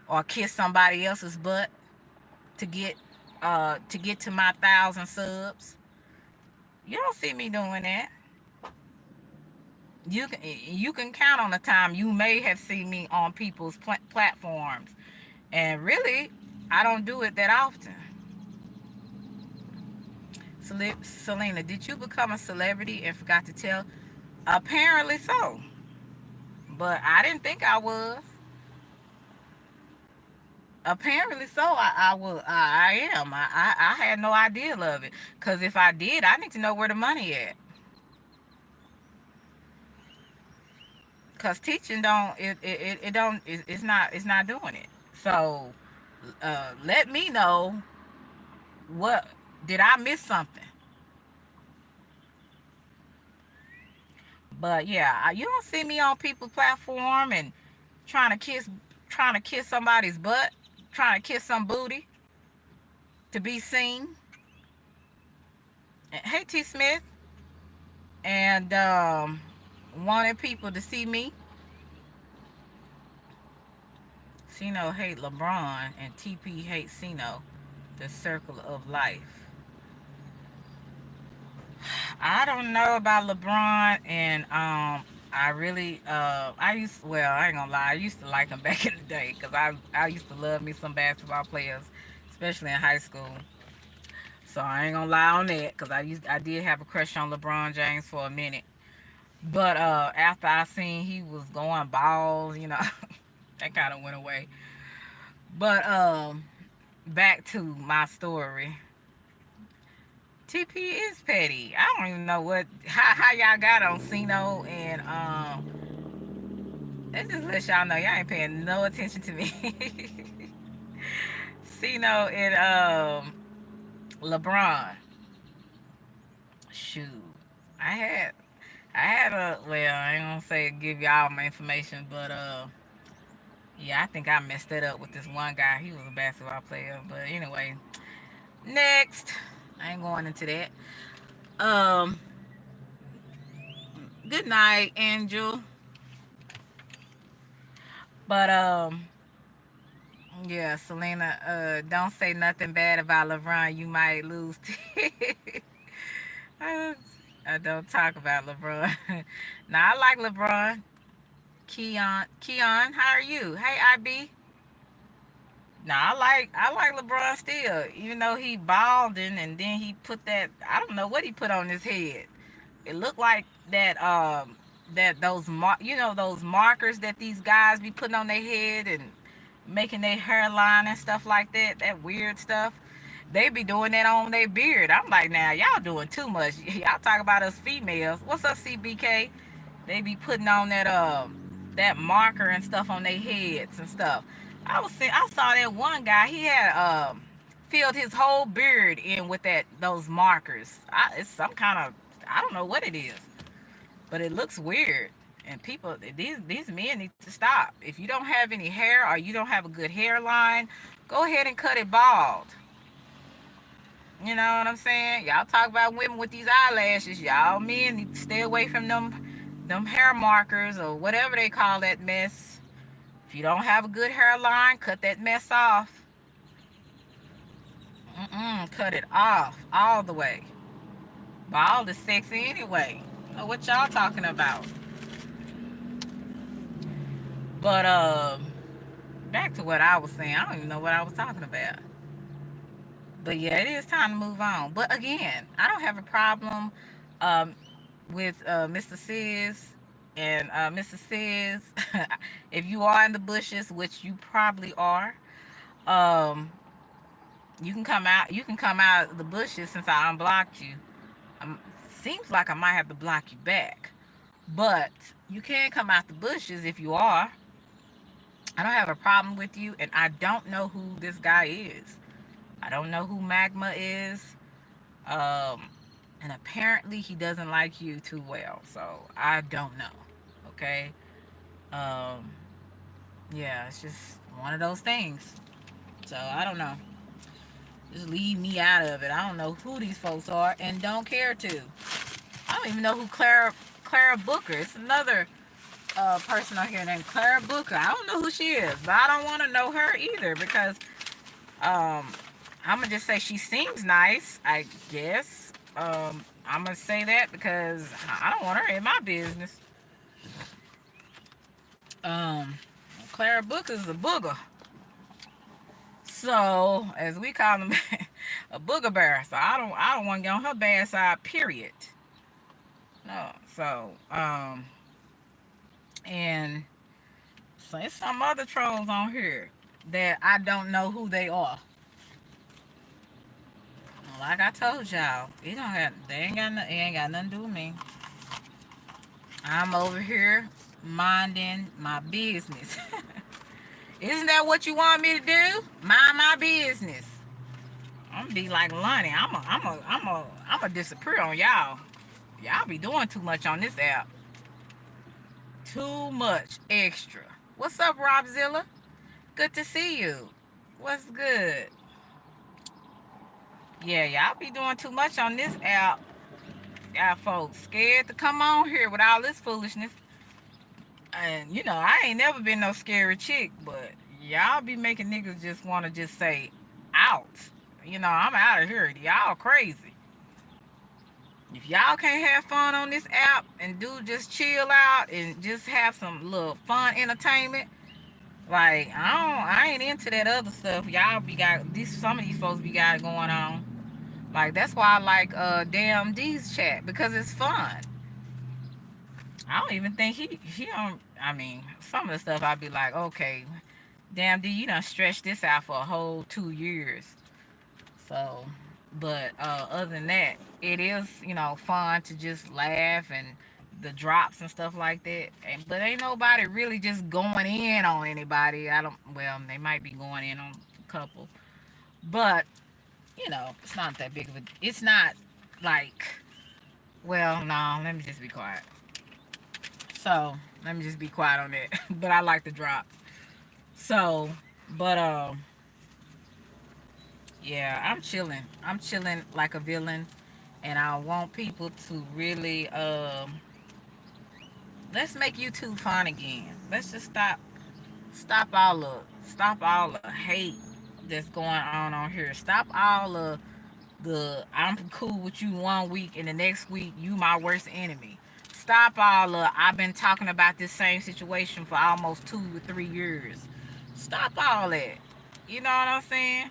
Speaker 1: or kiss somebody else's butt to get to my 1,000 subs. You don't see me doing that. You can count on the time you may have seen me on people's platforms, and really, I don't do it that often. Selena, did you become a celebrity and forgot to tell? Apparently so, but I didn't think I was. Apparently so, I am. I had no idea of it. Cause if I did, I need to know where the money at. Cause teaching don't it don't it's not doing it. So let me know, what did I miss something? But yeah, you don't see me on people's platform and trying to kiss trying to kiss somebody's butt, trying to kiss some booty to be seen. Hey T Smith, and wanted people to see me. Sino hate LeBron and TP hate Sino. The circle of life. I don't know about LeBron, and I really I ain't gonna lie, I used to like him back in the day, because I used to love me some basketball players, especially in high school. So I ain't gonna lie on that, because I did have a crush on LeBron James for a minute. But after I seen he was going balls, that kind of went away. But back to my story. TP is petty. I don't even know how y'all got on Sino, and that just lets y'all know y'all ain't paying no attention to me. Sino and LeBron. Shoot. I had well, I ain't gonna say give y'all my information, but yeah, I think I messed it up with this one guy. He was a basketball player. But anyway, next. I ain't going into that. Um, good night, Angel. But yeah, Selena, don't say nothing bad about LeBron. You might lose. I don't talk about LeBron. Now I like LeBron. Keon, how are you? Hey, IB. Now I like LeBron still, even though he balding and then he put that, I don't know what he put on his head. It looked like that those markers that these guys be putting on their head and making their hairline and stuff like that. That weird stuff. They be doing that on their beard. I'm like, now y'all doing too much. Y'all talk about us females. What's up, CBK? They be putting on that marker and stuff on their heads and stuff. I saw that one guy. He had filled his whole beard in with those markers. It's some kind of, I don't know what it is, but it looks weird. And people, these men need to stop. If you don't have any hair or you don't have a good hairline, go ahead and cut it bald. You know what I'm saying? Y'all talk about women with these eyelashes. Y'all men need to stay away from them hair markers or whatever they call that mess. If you don't have a good hairline, cut that mess off. Cut it off all the way. Bald is sexy anyway. Know what y'all talking about? But back to what I was saying. I don't even know what I was talking about. But yeah, it is time to move on. But again, I don't have a problem um, with Mr. Sis and Mr. Sis. If you are in the bushes, which you probably are, um, you can come out. You can come out of the bushes since I unblocked you. Um, Seems like I might have to block you back, but you can come out the bushes if you are. I don't have a problem with you, and I don't know who this guy is. I don't know who Magma is. Um, and apparently he doesn't like you too well. So I don't know. Okay. Um, yeah, it's just one of those things. So I don't know. Just leave me out of it. I don't know who these folks are and don't care to. I don't even know who Clara Booker. It's another person on here named Clara Booker. I don't know who she is, but I don't want to know her either because um I'm gonna just say she seems nice, I guess. I'm gonna say that because I don't want her in my business. Um, Clara Booker's a booger, so as we call him, a booger bear. So I don't want to get on her bad side. Period. No. So and so it's some other trolls on here that I don't know who they are. Like I told y'all, it ain't got nothing to do with me. I'm over here minding my business. Isn't that what you want me to do? Mind my business. I'm gonna be like Lonnie. I'm a disappear on y'all. Y'all be doing too much on this app. Too much extra. What's up, Robzilla? Good to see you. What's good? Yeah, y'all be doing too much on this app. Y'all folks scared to come on here with all this foolishness. And you know, I ain't never been no scary chick, but y'all be making niggas just want to just say out. You know, I'm out of here. Y'all crazy. If y'all can't have fun on this app and do just chill out and just have some little fun entertainment, like I ain't into that other stuff. Y'all be got these some of these folks be got going on. Like that's why I like damn D's chat because it's fun. I don't even think he don't. I mean, some of the stuff I'd be like, okay, damn D, you done stretched this out for a whole 2 years. So, but other than that, it is fun to just laugh and the drops and stuff like that. And but ain't nobody really just going in on anybody. I don't. Well, they might be going in on a couple, but it's not that big of a. It's not like. Well, no. Let me just be quiet. So let me just be quiet on that. But I like the drops. So, but yeah, I'm chilling. I'm chilling like a villain, and I want people to really let's make YouTube fun again. Let's just stop all the hate that's going on here. Stop all the I'm cool with you 1 week and the next week you my worst enemy. Stop all I've been talking about this same situation for almost 2 or 3 years. Stop all that. You know what I'm saying?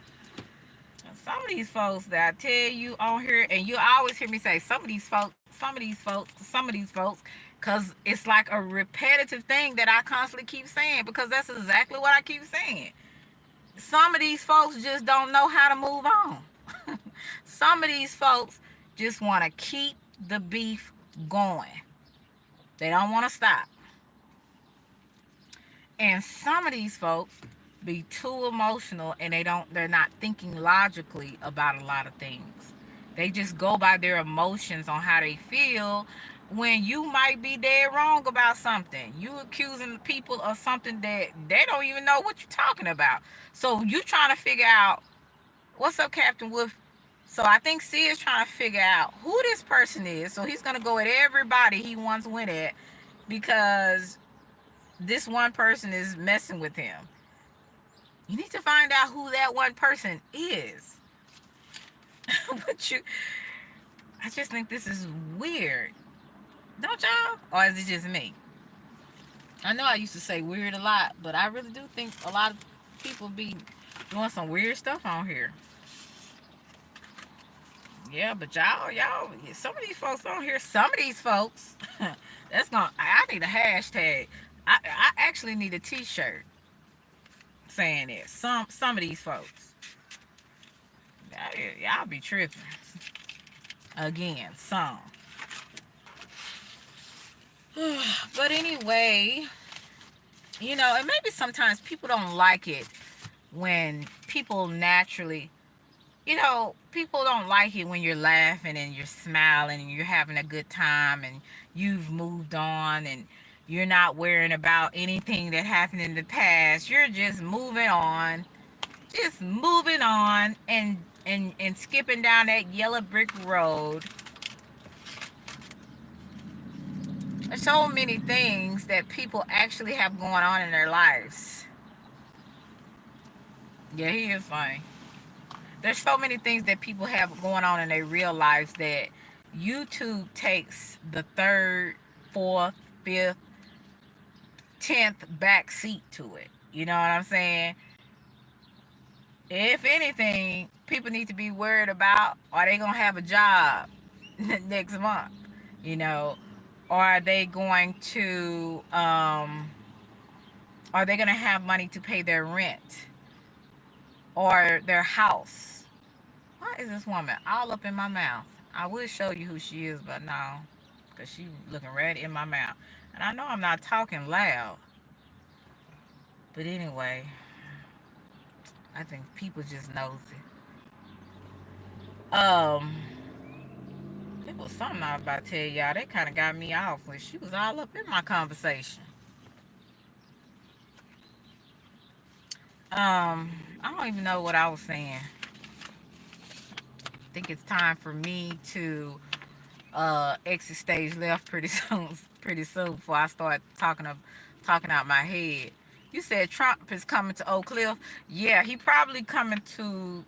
Speaker 1: Some of these folks that I tell you on here, and you always hear me say some of these folks, some of these folks, some of these folks, because it's like a repetitive thing that I constantly keep saying because that's exactly what I keep saying. Some of these folks just don't know how to move on. Some of these folks just want to keep the beef going. They don't want to stop. And some of these folks be too emotional and they're not thinking logically about a lot of things. They just go by their emotions on how they feel when you might be dead wrong about something. You accusing people of something that they don't even know what you're talking about. So you trying to figure out what's up, Captain Wolf. So I think C is trying to figure out who this person is. So he's gonna go at everybody he once went at because this one person is messing with him. You need to find out who that one person is. But I just think this is weird. Don't y'all? Or is it just me? I know I used to say weird a lot, but I really do think a lot of people be doing some weird stuff on here. Yeah, but y'all, some of these folks on here, some of these folks, that's gonna. I need a hashtag. I actually need a T-shirt saying it. Some of these folks, y'all be tripping. Again, some. But anyway, and maybe sometimes people don't like it when people naturally, people don't like it when you're laughing and you're smiling and you're having a good time and you've moved on and you're not worrying about anything that happened in the past. You're just moving on and skipping down that yellow brick road. There's so many things that people actually have going on in their lives. Yeah, he is funny. There's so many things that people have going on in their real lives that YouTube takes the third, fourth, fifth, 10th back seat to it. You know what I'm saying? If anything, people need to be worried about, are they going to have a job next month? You know, or are they going to have money to pay their rent or their house? Why is this woman all up in my mouth? I would show you who she is, but no, because she looking right in my mouth. And I know I'm not talking loud. But anyway, I think people just nosy. Um, it was something I was about to tell y'all. That kind of got me off when she was all up in my conversation. I don't even know what I was saying. I think it's time for me to exit stage left pretty soon. Pretty soon before I start talking out my head. You said Trump is coming to Oak Cliff. Yeah, he probably coming to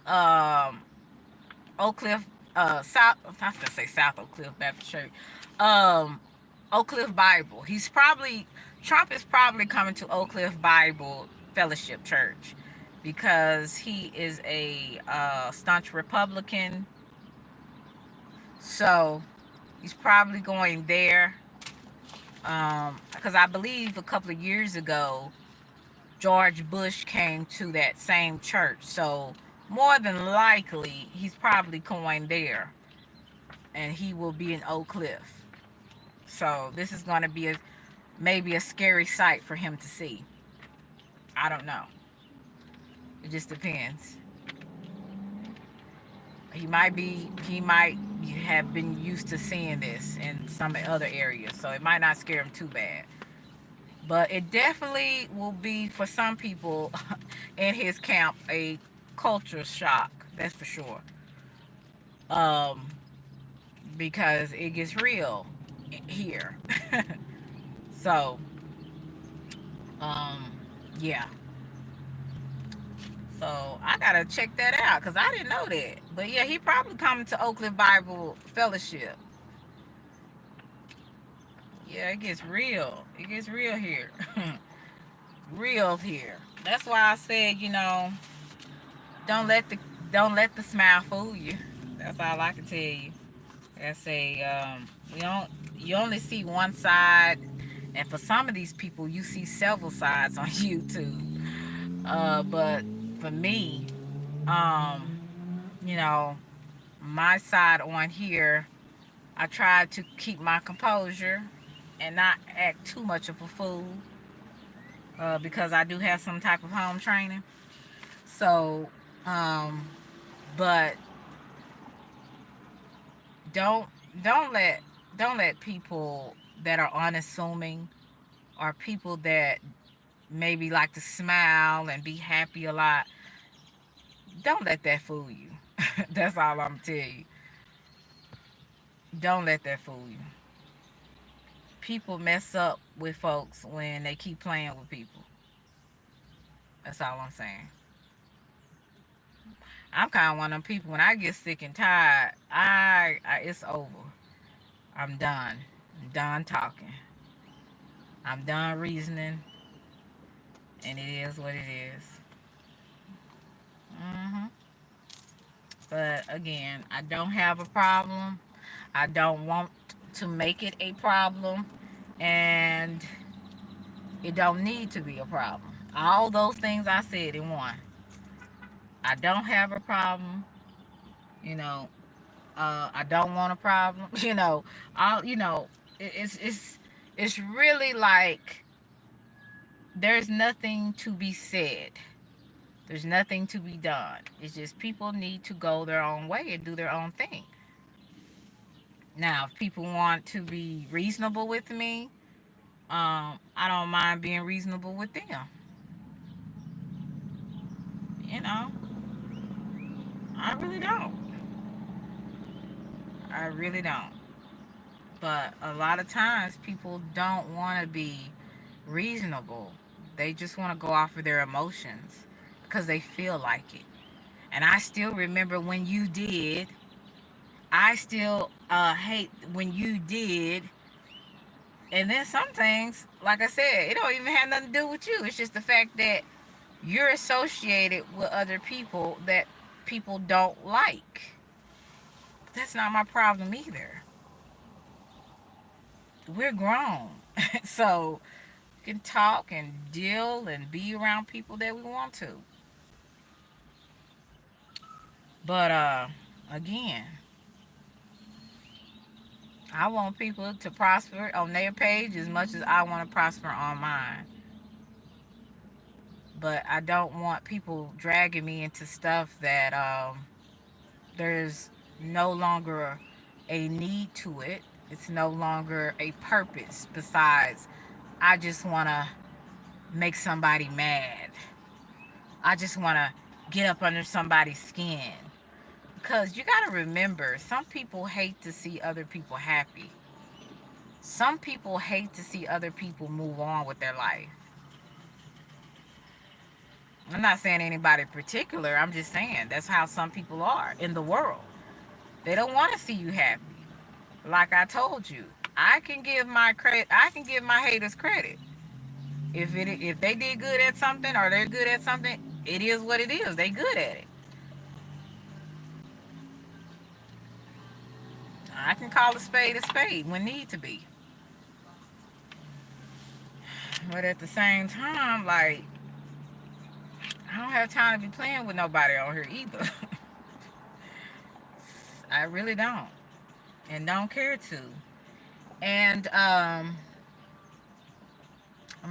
Speaker 1: Oak Cliff, South. I was gonna say South Oak Cliff Baptist Church. Um, Oak Cliff Bible. Trump is probably coming to Oak Cliff Bible Fellowship Church because he is a staunch Republican. So he's probably going there. Because I believe a couple of years ago, George Bush came to that same church. So more than likely, he's probably going there, and he will be in Oak Cliff. So this is going to be maybe a scary sight for him to see. I don't know. It just depends. He might have been used to seeing this in some other areas, so it might not scare him too bad. But it definitely will be for some people in his camp a culture shock. That's for sure. Um, because it gets real here. So, um, yeah. So I gotta check that out because I didn't know that. But yeah, he probably coming to Oakland Bible Fellowship. Yeah, it gets real. It gets real here. Real here. That's why I said, don't let the don't let the smile fool you. That's all I can tell you. I say, we don't you only see one side, and for some of these people, you see several sides on YouTube. But for me, um, you know, my side on here, I try to keep my composure and not act too much of a fool, because I do have some type of home training. So, um, but don't don't let don't let people that are unassuming or people that maybe like to smile and be happy a lot, don't let that fool you. That's all I'm tell you. Don't let that fool you. People mess up with folks when they keep playing with people. That's all I'm saying. I'm kind of one of them people. When I get sick and tired, I it's over. I'm done. I'm done talking. I'm done reasoning, and it is what it is. Mhm. But again, I don't have a problem. I don't want to make it a problem. And it don't need to be a problem. All those things I said in one. I don't have a problem. You know, I don't want a problem. All it's really like there's nothing to be said. There's nothing to be done. It's just people need to go their own way and do their own thing. Now, if people want to be reasonable with me, I don't mind being reasonable with them. You know, I really don't. I really don't. But a lot of times people don't want to be reasonable. They just want to go off of their emotions because they feel like it. And I still remember when you did. I still hate when you did. And then some things, like I said, it don't even have nothing to do with you. It's just the fact that you're associated with other people that people don't like. That's not my problem either. We're grown. So we can talk and deal and be around people that we want to. But again, I want people to prosper on their page as much as I want to prosper on mine. But I don't want people dragging me into stuff that there's no longer a need to it. It's no longer a purpose besides I just want to make somebody mad. I just want to get up under somebody's skin. Because you got to remember, some people hate to see other people happy. Some people hate to see other people move on with their life. I'm not saying anybody in particular. I'm just saying that's how some people are in the world. They don't want to see you happy. Like I told you, I can give my credit. I can give my haters credit. If they did good at something or they're good at something, it is what it is. They good at it. I can call a spade when need to be. But at the same time, like I don't have time to be playing with nobody on here either. I really don't, and don't care to. And I'm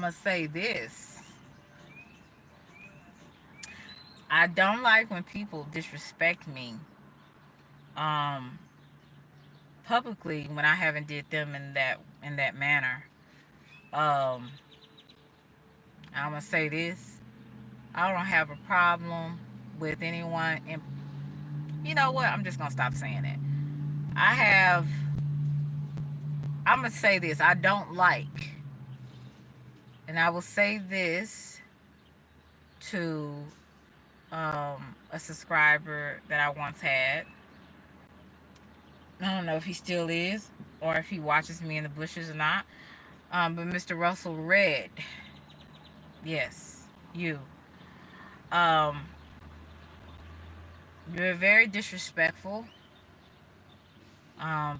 Speaker 1: gonna say this: I don't like when people disrespect me um, publicly when I haven't did them in that manner. Um, I'm gonna say this: I don't have a problem with anyone. And you know what? I'm just gonna stop saying it. I have. I'm gonna say this: I don't like, and I will say this to a subscriber that I once had. I don't know if he still is or if he watches me in the bushes or not. But Mr. Russell Red, yes, you. Um, you're very disrespectful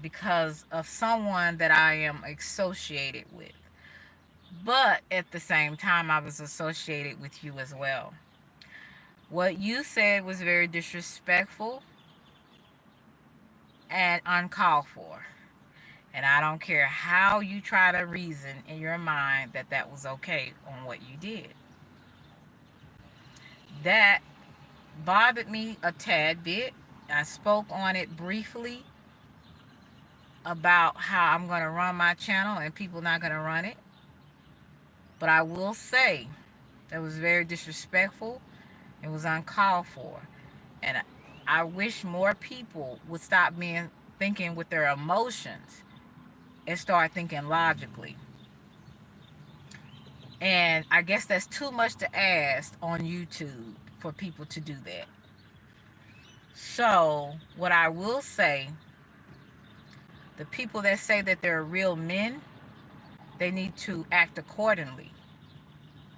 Speaker 1: because of someone that I am associated with. But at the same time, I was associated with you as well. What you said was very disrespectful and uncalled for. And I don't care how you try to reason in your mind that that was okay on what you did. That bothered me a tad bit. I spoke on it briefly about how I'm going to run my channel and people not going to run it. But I will say that was very disrespectful. It was uncalled for. And I wish more people would stop being thinking with their emotions and start thinking logically. And I guess that's too much to ask on YouTube for people to do that. So, what I will say, the people that say that they're real men, they need to act accordingly.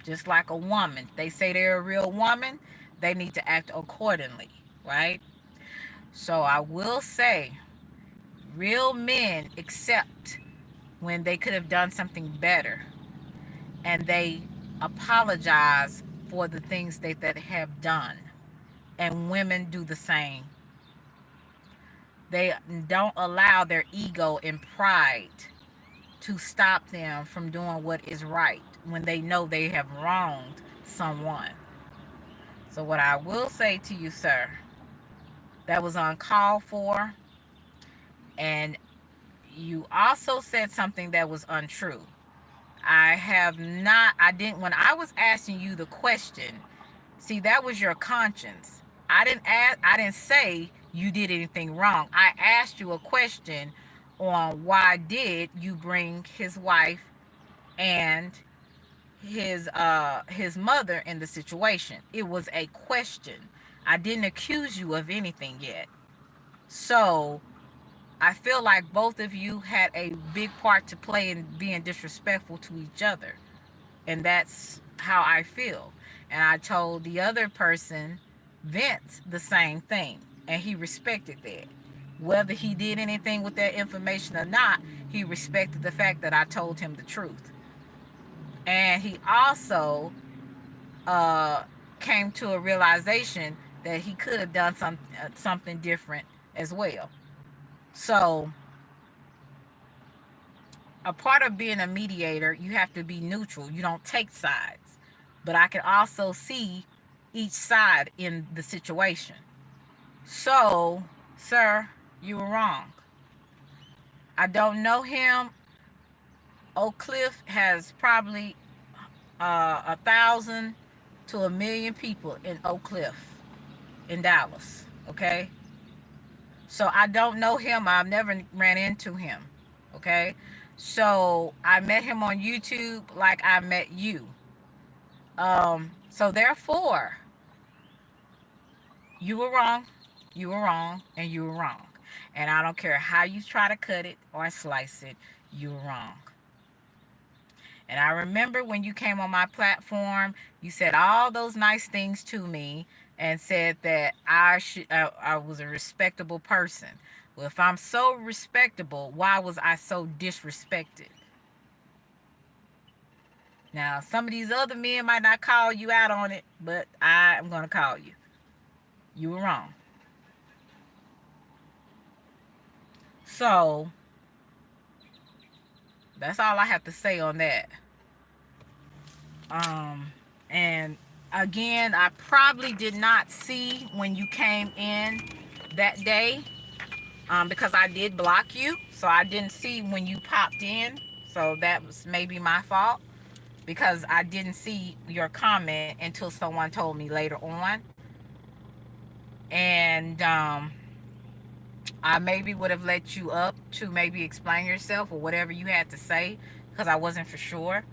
Speaker 1: Just like a woman, they say they're a real woman, they need to act accordingly, right? So I will say, real men accept when they could have done something better, and they apologize for the things that have done. And women do the same. They don't allow their ego and pride to stop them from doing what is right when they know they have wronged someone. So what I will say to you, sir, that was uncalled for, and you also said something that was untrue. I didn't, when I was asking you the question, see, that was your conscience. I didn't say you did anything wrong. I asked you a question on why did you bring his wife and his mother in the situation. It was a question. I didn't accuse you of anything yet. So I feel like both of you had a big part to play in being disrespectful to each other. And that's how I feel. And I told the other person, Vince, the same thing. And he respected that. Whether he did anything with that information or not, he respected the fact that I told him the truth. And he also uh, came to a realization that he could have done something different as well. So, a part of being a mediator, you have to be neutral. You don't take sides. But I can also see each side in the situation. So, sir, you were wrong. I don't know him. Oak Cliff has probably 1,000 to 1,000,000 people in Oak Cliff in Dallas. Okay, so I don't know him. I've never ran into him. Okay, so I met him on YouTube like I met you. So therefore, you were wrong, you were wrong, and you were wrong. And I don't care how you try to cut it or slice it, you were wrong. And I remember when you came on my platform, you said all those nice things to me and said that I was a respectable person. Well, if I'm so respectable, why was I so disrespected? Now, some of these other men might not call you out on it, but I am going to call you. You were wrong. So, that's all I have to say on that. And again, I probably did not see when you came in that day, because I did block you. So I didn't see when you popped in. So that was maybe my fault because I didn't see your comment until someone told me later on. And I maybe would have let you up to maybe explain yourself or whatever you had to say because I wasn't for sure.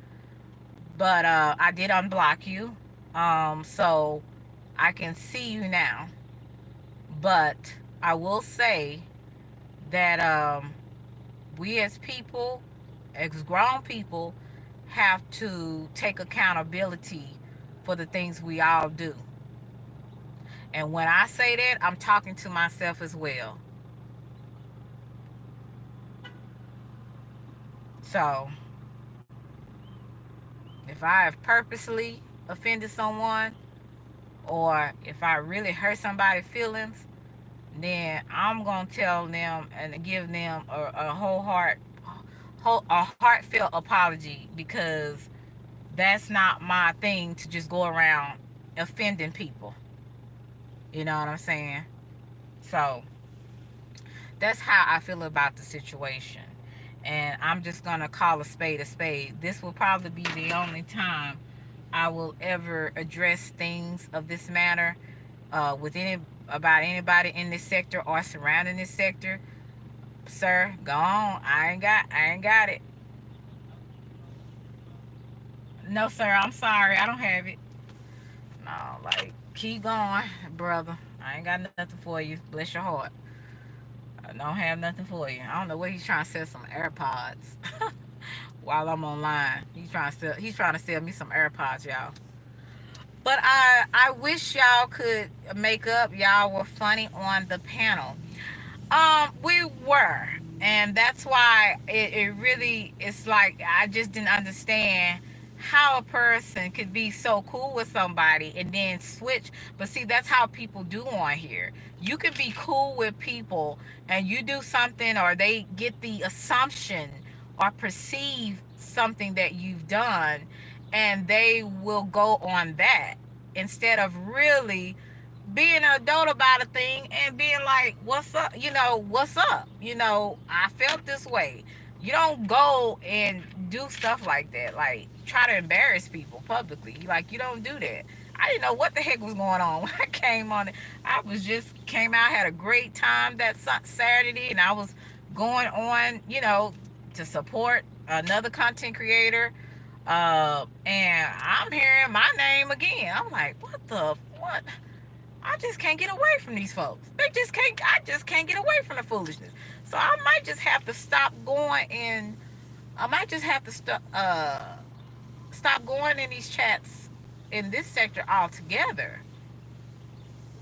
Speaker 1: But I did unblock you. So I can see you now. But I will say that we as people, as grown people, have to take accountability for the things we all do. And when I say that, I'm talking to myself as well. So if I have purposely offended someone, or if I really hurt somebody's feelings, then I'm gonna tell them and give them a heartfelt apology, because that's not my thing to just go around offending people. You know what I'm saying? So that's how I feel about the situation. And I'm just gonna call a spade a spade. This will probably be the only time I will ever address things of this matter with any about anybody in this sector or surrounding this sector. Sir, go on. I ain't got it. No, sir, I'm sorry. I don't have it. No, like, keep going, brother. I ain't got nothing for you. Bless your heart. I don't have nothing for you. I don't know what he's trying to sell some AirPods while I'm online. He's trying to sell me some AirPods, y'all. But I wish y'all could make up. Y'all were funny on the panel. We were, and that's why it really, it's like I just didn't understand how a person could be so cool with somebody and then switch. But see, that's how people do on here. You can be cool with people and you do something, or they get the assumption or perceive something that you've done, and they will go on that instead of really being an adult about a thing and being like, what's up? What's up? I felt this way. You don't go and do stuff like that. Like, try to embarrass people publicly. Like, you don't do that. I didn't know what the heck was going on when I came on it. I was just came out, had a great time that Saturday, and I was going on, to support another content creator. And I'm hearing my name again. I'm like, what? I just can't get away from these folks. I just can't get away from the foolishness. So I might just have to stop going, and I might just have to stop going in these chats in this sector altogether,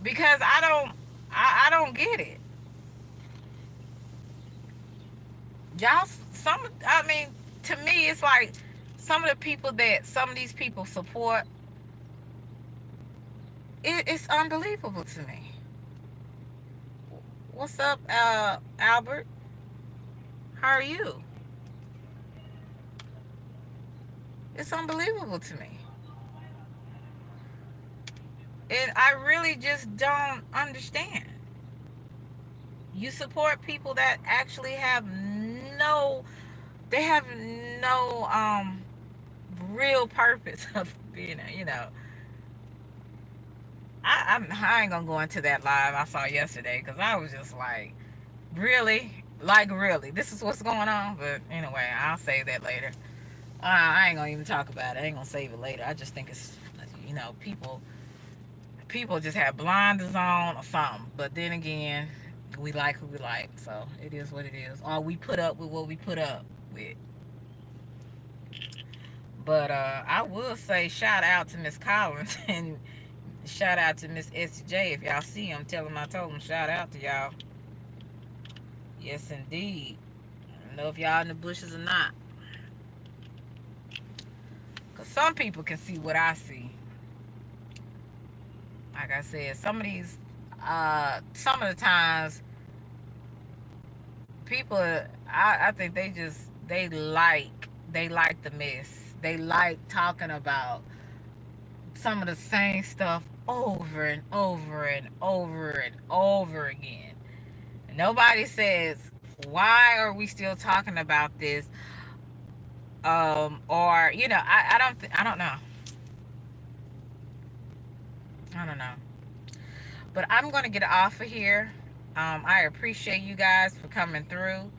Speaker 1: because I don't get it. Y'all, I mean, to me, it's like some of the people that some of these people support, it's unbelievable to me. What's up, Albert? How are you? It's unbelievable to me. And I really just don't understand. You support people that actually have no, they have no real purpose of being, I ain't gonna go into that live I saw yesterday, because I was just really, this is what's going on. But anyway, I'll save that later. I ain't gonna even talk about it. I ain't gonna save it later. I just think it's, people just have blinders on or something. But then again, we like who we like, so it is what it is. Or we put up with what we put up with. But I will say shout out to Miss Collins and shout out to Miss SJ. If y'all see them, tell them I told them shout out to y'all. Yes, indeed. I don't know if y'all in the bushes or not. Because some people can see what I see. Like I said, some of the times, people, I think they like the mess. They like talking about some of the same stuff over and over and over and over again. Nobody says, why are we still talking about this? Or I don't know. I don't know. But I'm gonna get off of here. I appreciate you guys for coming through.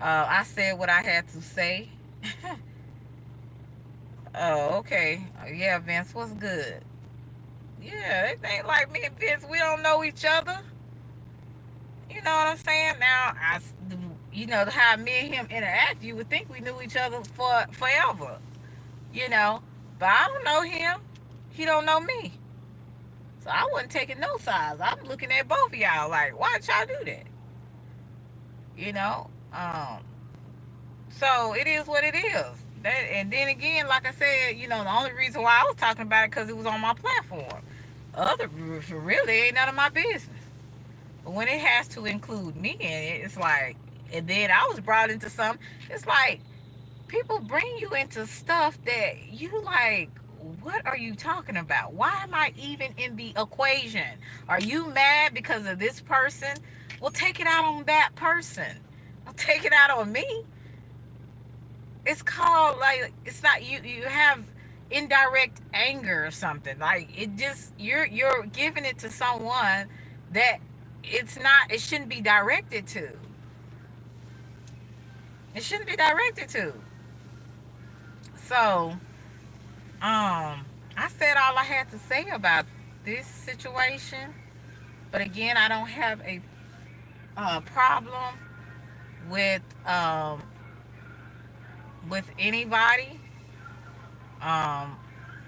Speaker 1: I said what I had to say. Oh, okay. Yeah, Vince, what's good? Yeah, it ain't like me and Vince. We don't know each other. You know what I'm saying? Now, how me and him interact, you would think we knew each other for forever. You know, but I don't know him. He don't know me. So I wasn't taking no sides. I'm looking at both of y'all like, why'd y'all do that? You know? So it is what it is. And then again, like I said, the only reason why I was talking about it because it was on my platform. Other really ain't none of my business. But when it has to include me in it, it's like, and then I was brought into some. It's like people bring you into stuff that you like. What are you talking about? Why am I even in the equation? Are you mad because of this person? Well, take it out on that person. Don't take it out on me. It's called, like, it's not you. You have indirect anger or something. Like, it just, you're giving it to someone that it's not. It shouldn't be directed to. It shouldn't be directed to. So, I said all I had to say about this situation. But again, I don't have a problem with with anybody. Um,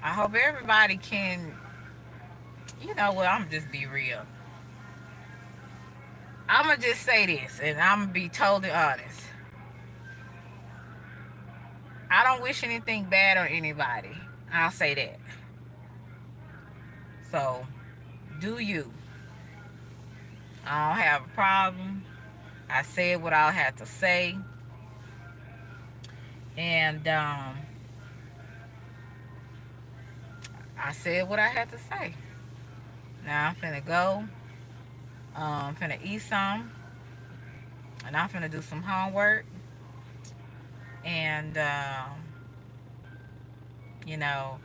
Speaker 1: I hope everybody can, well, I'm just be real. I'm going to just say this, and I'm going to be totally honest. I don't wish anything bad on anybody. I'll say that. So, do you. I don't have a problem. I said what I had to say. And I said what I had to say. Now I'm finna go. Finna eat some. And I'm finna do some homework. And, you know,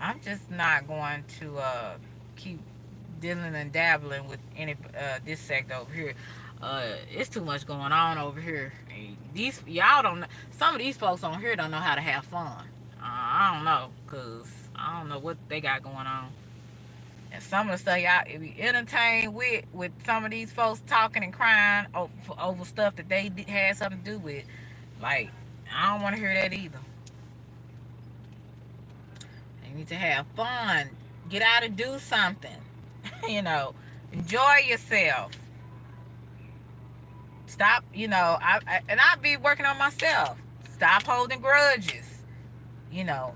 Speaker 1: I'm just not going to keep dealing and dabbling with any this sect over here. It's too much going on over here. These y'all don't know. Some of these folks on here don't know how to have fun. I don't know, cause I don't know what they got going on. And some of the stuff y'all be entertained with some of these folks talking and crying over stuff that they had something to do with. Like, I don't want to hear that either. You need to have fun. Get out and do something. you know, enjoy yourself. Stop, I be working on myself. Stop holding grudges.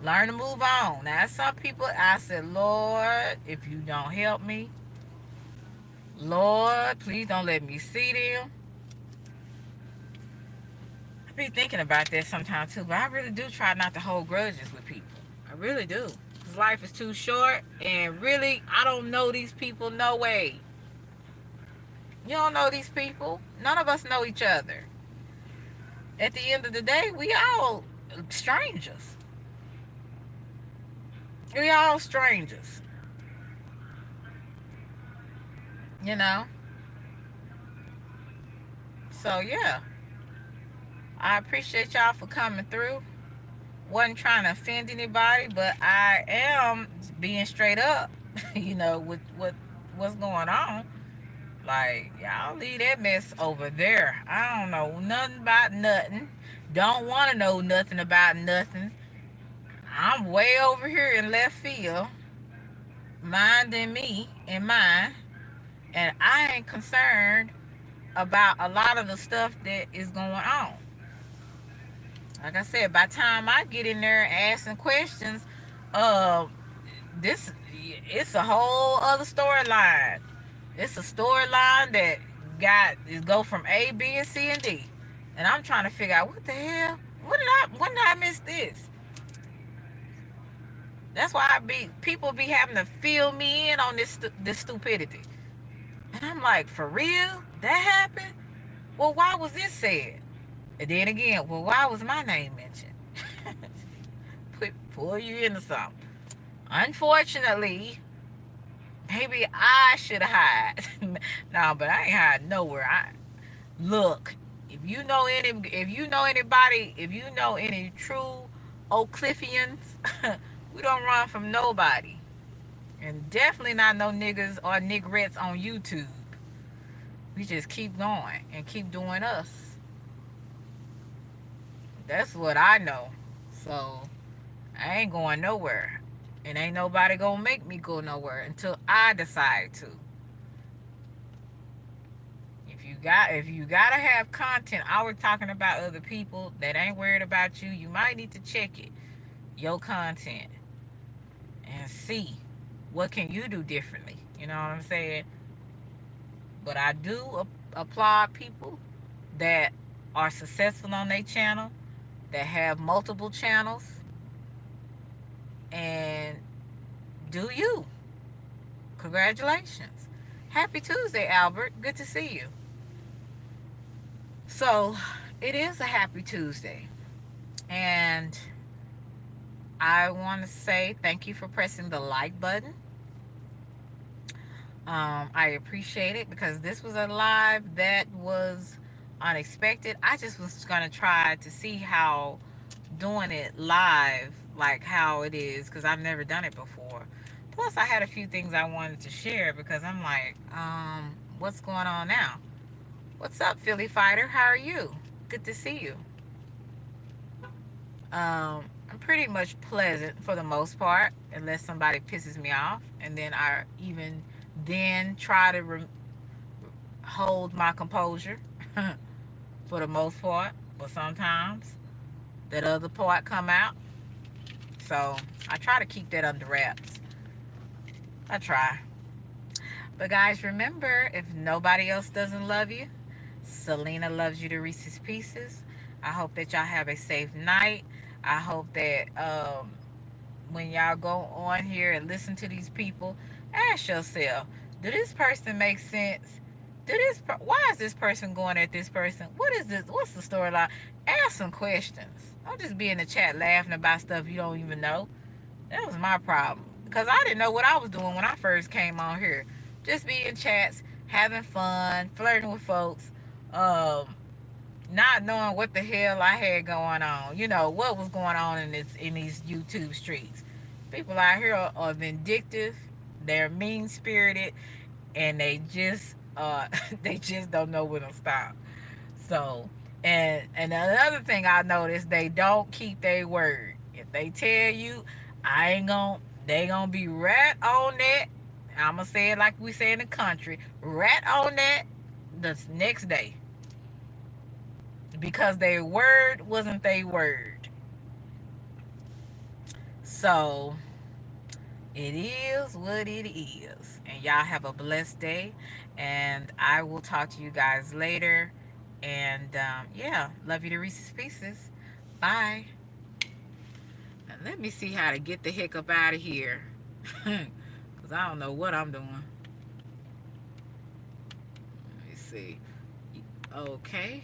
Speaker 1: Learn to move on. Now, some people, I said, Lord, if you don't help me, Lord, please don't let me see them. I be thinking about that sometimes too, but I really do try not to hold grudges with people. I really do. Because life is too short, and really, I don't know these people, no way. You don't know these people. None of us know each other. At the end of the day, we all strangers. We all strangers. You know? So, yeah. I appreciate y'all for coming through. Wasn't trying to offend anybody, but I am being straight up, with what's going on. Like, y'all leave that mess over there. I don't know nothing about nothing. Don't want to know nothing about nothing. I'm way over here in left field, minding me and mine, and I ain't concerned about a lot of the stuff that is going on. Like I said, by the time I get in there asking questions, uh, this it's a whole other storyline. It's a storyline that go from A, B, and C and D, and I'm trying to figure out what the hell. When did I miss this? That's why people be having to fill me in on this stupidity. And I'm like, for real? That happened? Well, why was this said? And then again, well, why was my name mentioned? Pull you into something. Unfortunately, maybe I should have hide. No, but I ain't hiding nowhere. I look. If you know anybody, if you know any true Oak Cliffians, we don't run from nobody. And definitely not no niggas or niggerettes on YouTube. We just keep going and keep doing us. That's what I know. So I ain't going nowhere. And ain't nobody gonna make me go nowhere until I decide to. If you gotta have content, I was talking about other people that ain't worried about you. You might need to check it, your content, and see what can you do differently. You know what I'm saying? But I do applaud people that are successful on their channel, that have multiple channels, and do you. Congratulations. Happy Tuesday, Albert. Good to see you. So, it is a happy Tuesday. And I want to say thank you for pressing the like button. I appreciate it because this was a live that was unexpected. I just was going to try to see how doing it live, like how it is, because I've never done it before. Plus, I had a few things I wanted to share because I'm like, what's going on now? What's up, Philly Fighter? How are you? Good to see you. I'm pretty much pleasant for the most part, unless somebody pisses me off, and then I even then try to hold my composure for the most part. But sometimes that other part come out, so I try to keep that under wraps. I try. But guys, remember, if nobody else doesn't love you, Selena loves you to Reese's Pieces. I hope that y'all have a safe night. I hope that when y'all go on here and listen to these people, ask yourself, do this person make sense? Why is this person going at this person? What is this? What's the storyline? Ask some questions. Don't just be in the chat laughing about stuff you don't even know. That was my problem. Because I didn't know what I was doing when I first came on here. Just be in chats, having fun, flirting with folks, um, not knowing what the hell I had going on. You know, what was going on in these YouTube streets. People out here are vindictive, they're mean spirited, and they just they just don't know when to stop. So, and another thing I noticed, they don't keep their word. If they tell you, I ain't gonna, they gonna be right on that. I'ma say it like we say in the country, right on that the next day, because their word wasn't their word. So it is what it is. And y'all have a blessed day. And I will talk to you guys later. And yeah, love you to Reese's Pieces. Bye. And let me see how to get the heck up out of here. Because I don't know what I'm doing. Let me see. Okay.